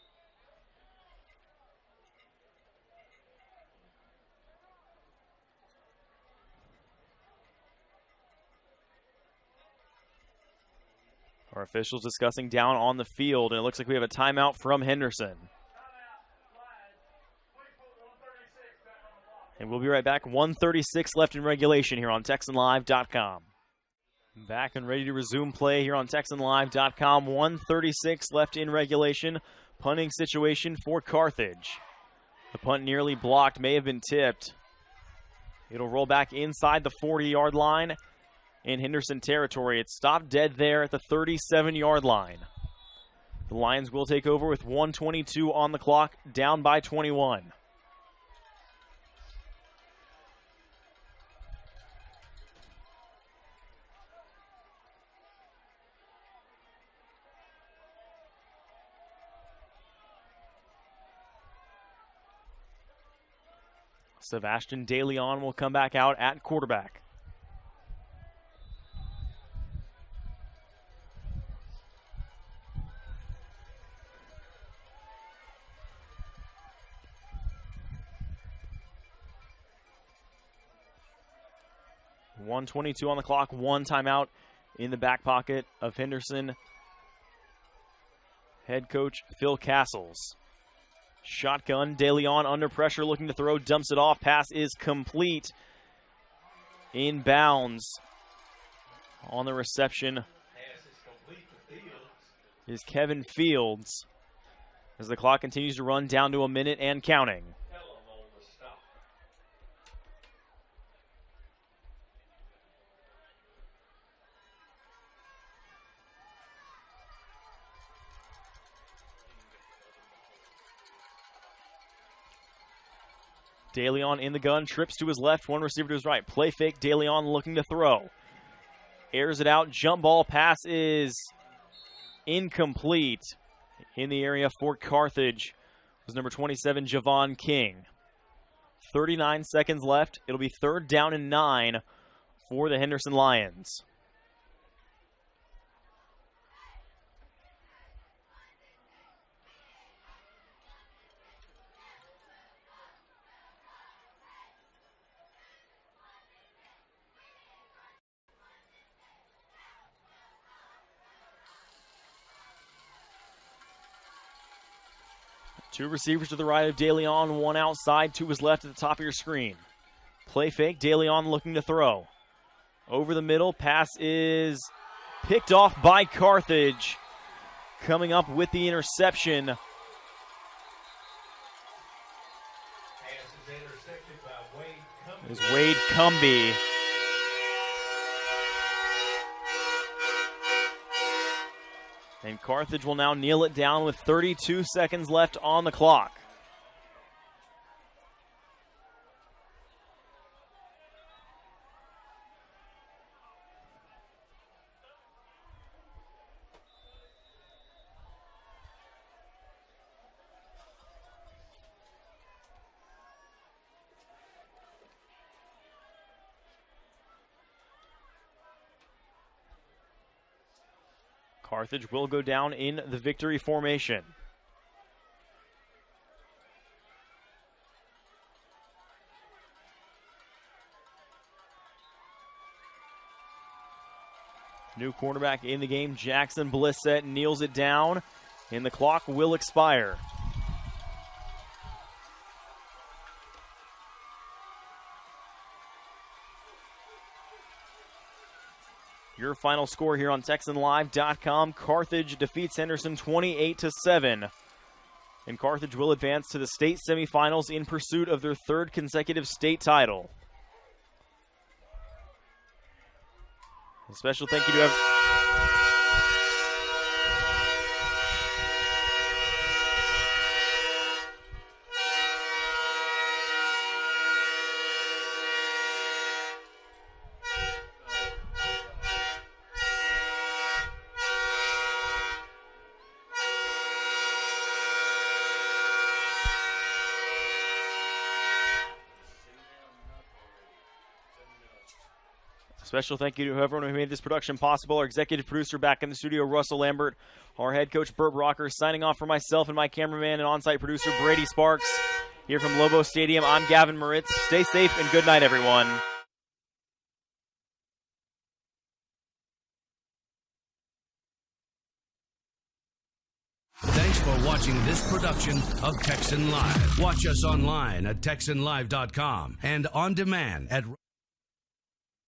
B: Our officials discussing down on the field, and it looks like we have a timeout from Henderson. And we'll be right back. 1:36 left in regulation here on TexanLive.com. Back and ready to resume play here on TexanLive.com. 1:36 left in regulation. Punting situation for Carthage. The punt nearly blocked, may have been tipped. It'll roll back inside the 40-yard line in Henderson territory. It stopped dead there at the 37-yard line. The Lions will take over with 1:22 on the clock, down by 21. Sebastian DeLeon will come back out at quarterback. .122 on the clock, 1 timeout in the back pocket of Henderson. Head coach Phil Castles. Shotgun, DeLeon under pressure, looking to throw, dumps it off. Pass is complete. In bounds. On the reception is Kevin Fields. As the clock continues to run down to 1 minute and counting. DeLeon in the gun, trips to his left, one receiver to his right. Play fake, DeLeon looking to throw. Airs it out, jump ball, pass is incomplete. In the area for Carthage was number 27, Javon King. 39 seconds left. It'll be 3rd down and 9 for the Henderson Lions. Two receivers to the right of DeLeon, one outside, to his left at the top of your screen. Play fake, DeLeon looking to throw. Over the middle, pass is picked off by Carthage. Coming up with the interception.
C: Pass is intercepted by Wade Cumbie.
B: Is Wade Cumbie. And Carthage will now kneel it down with 32 seconds left on the clock. Carthage will go down in the victory formation. New cornerback in the game, Jackson Blissett kneels it down, and the clock will expire. Your final score here on TexanLive.com. Carthage defeats Henderson 28-7. And Carthage will advance to the state semifinals in pursuit of their 3rd consecutive state title. A special thank you to Special thank you to everyone who made this production possible. Our executive producer back in the studio, Russell Lambert. Our head coach, Burt Brocker. Signing off for myself and my cameraman and on-site producer, Brady Sparks. Here from Lobo Stadium, I'm Gavin Moritz. Stay safe and good night, everyone.
D: Thanks for watching this production of Texan Live. Watch us online at TexanLive.com and on demand at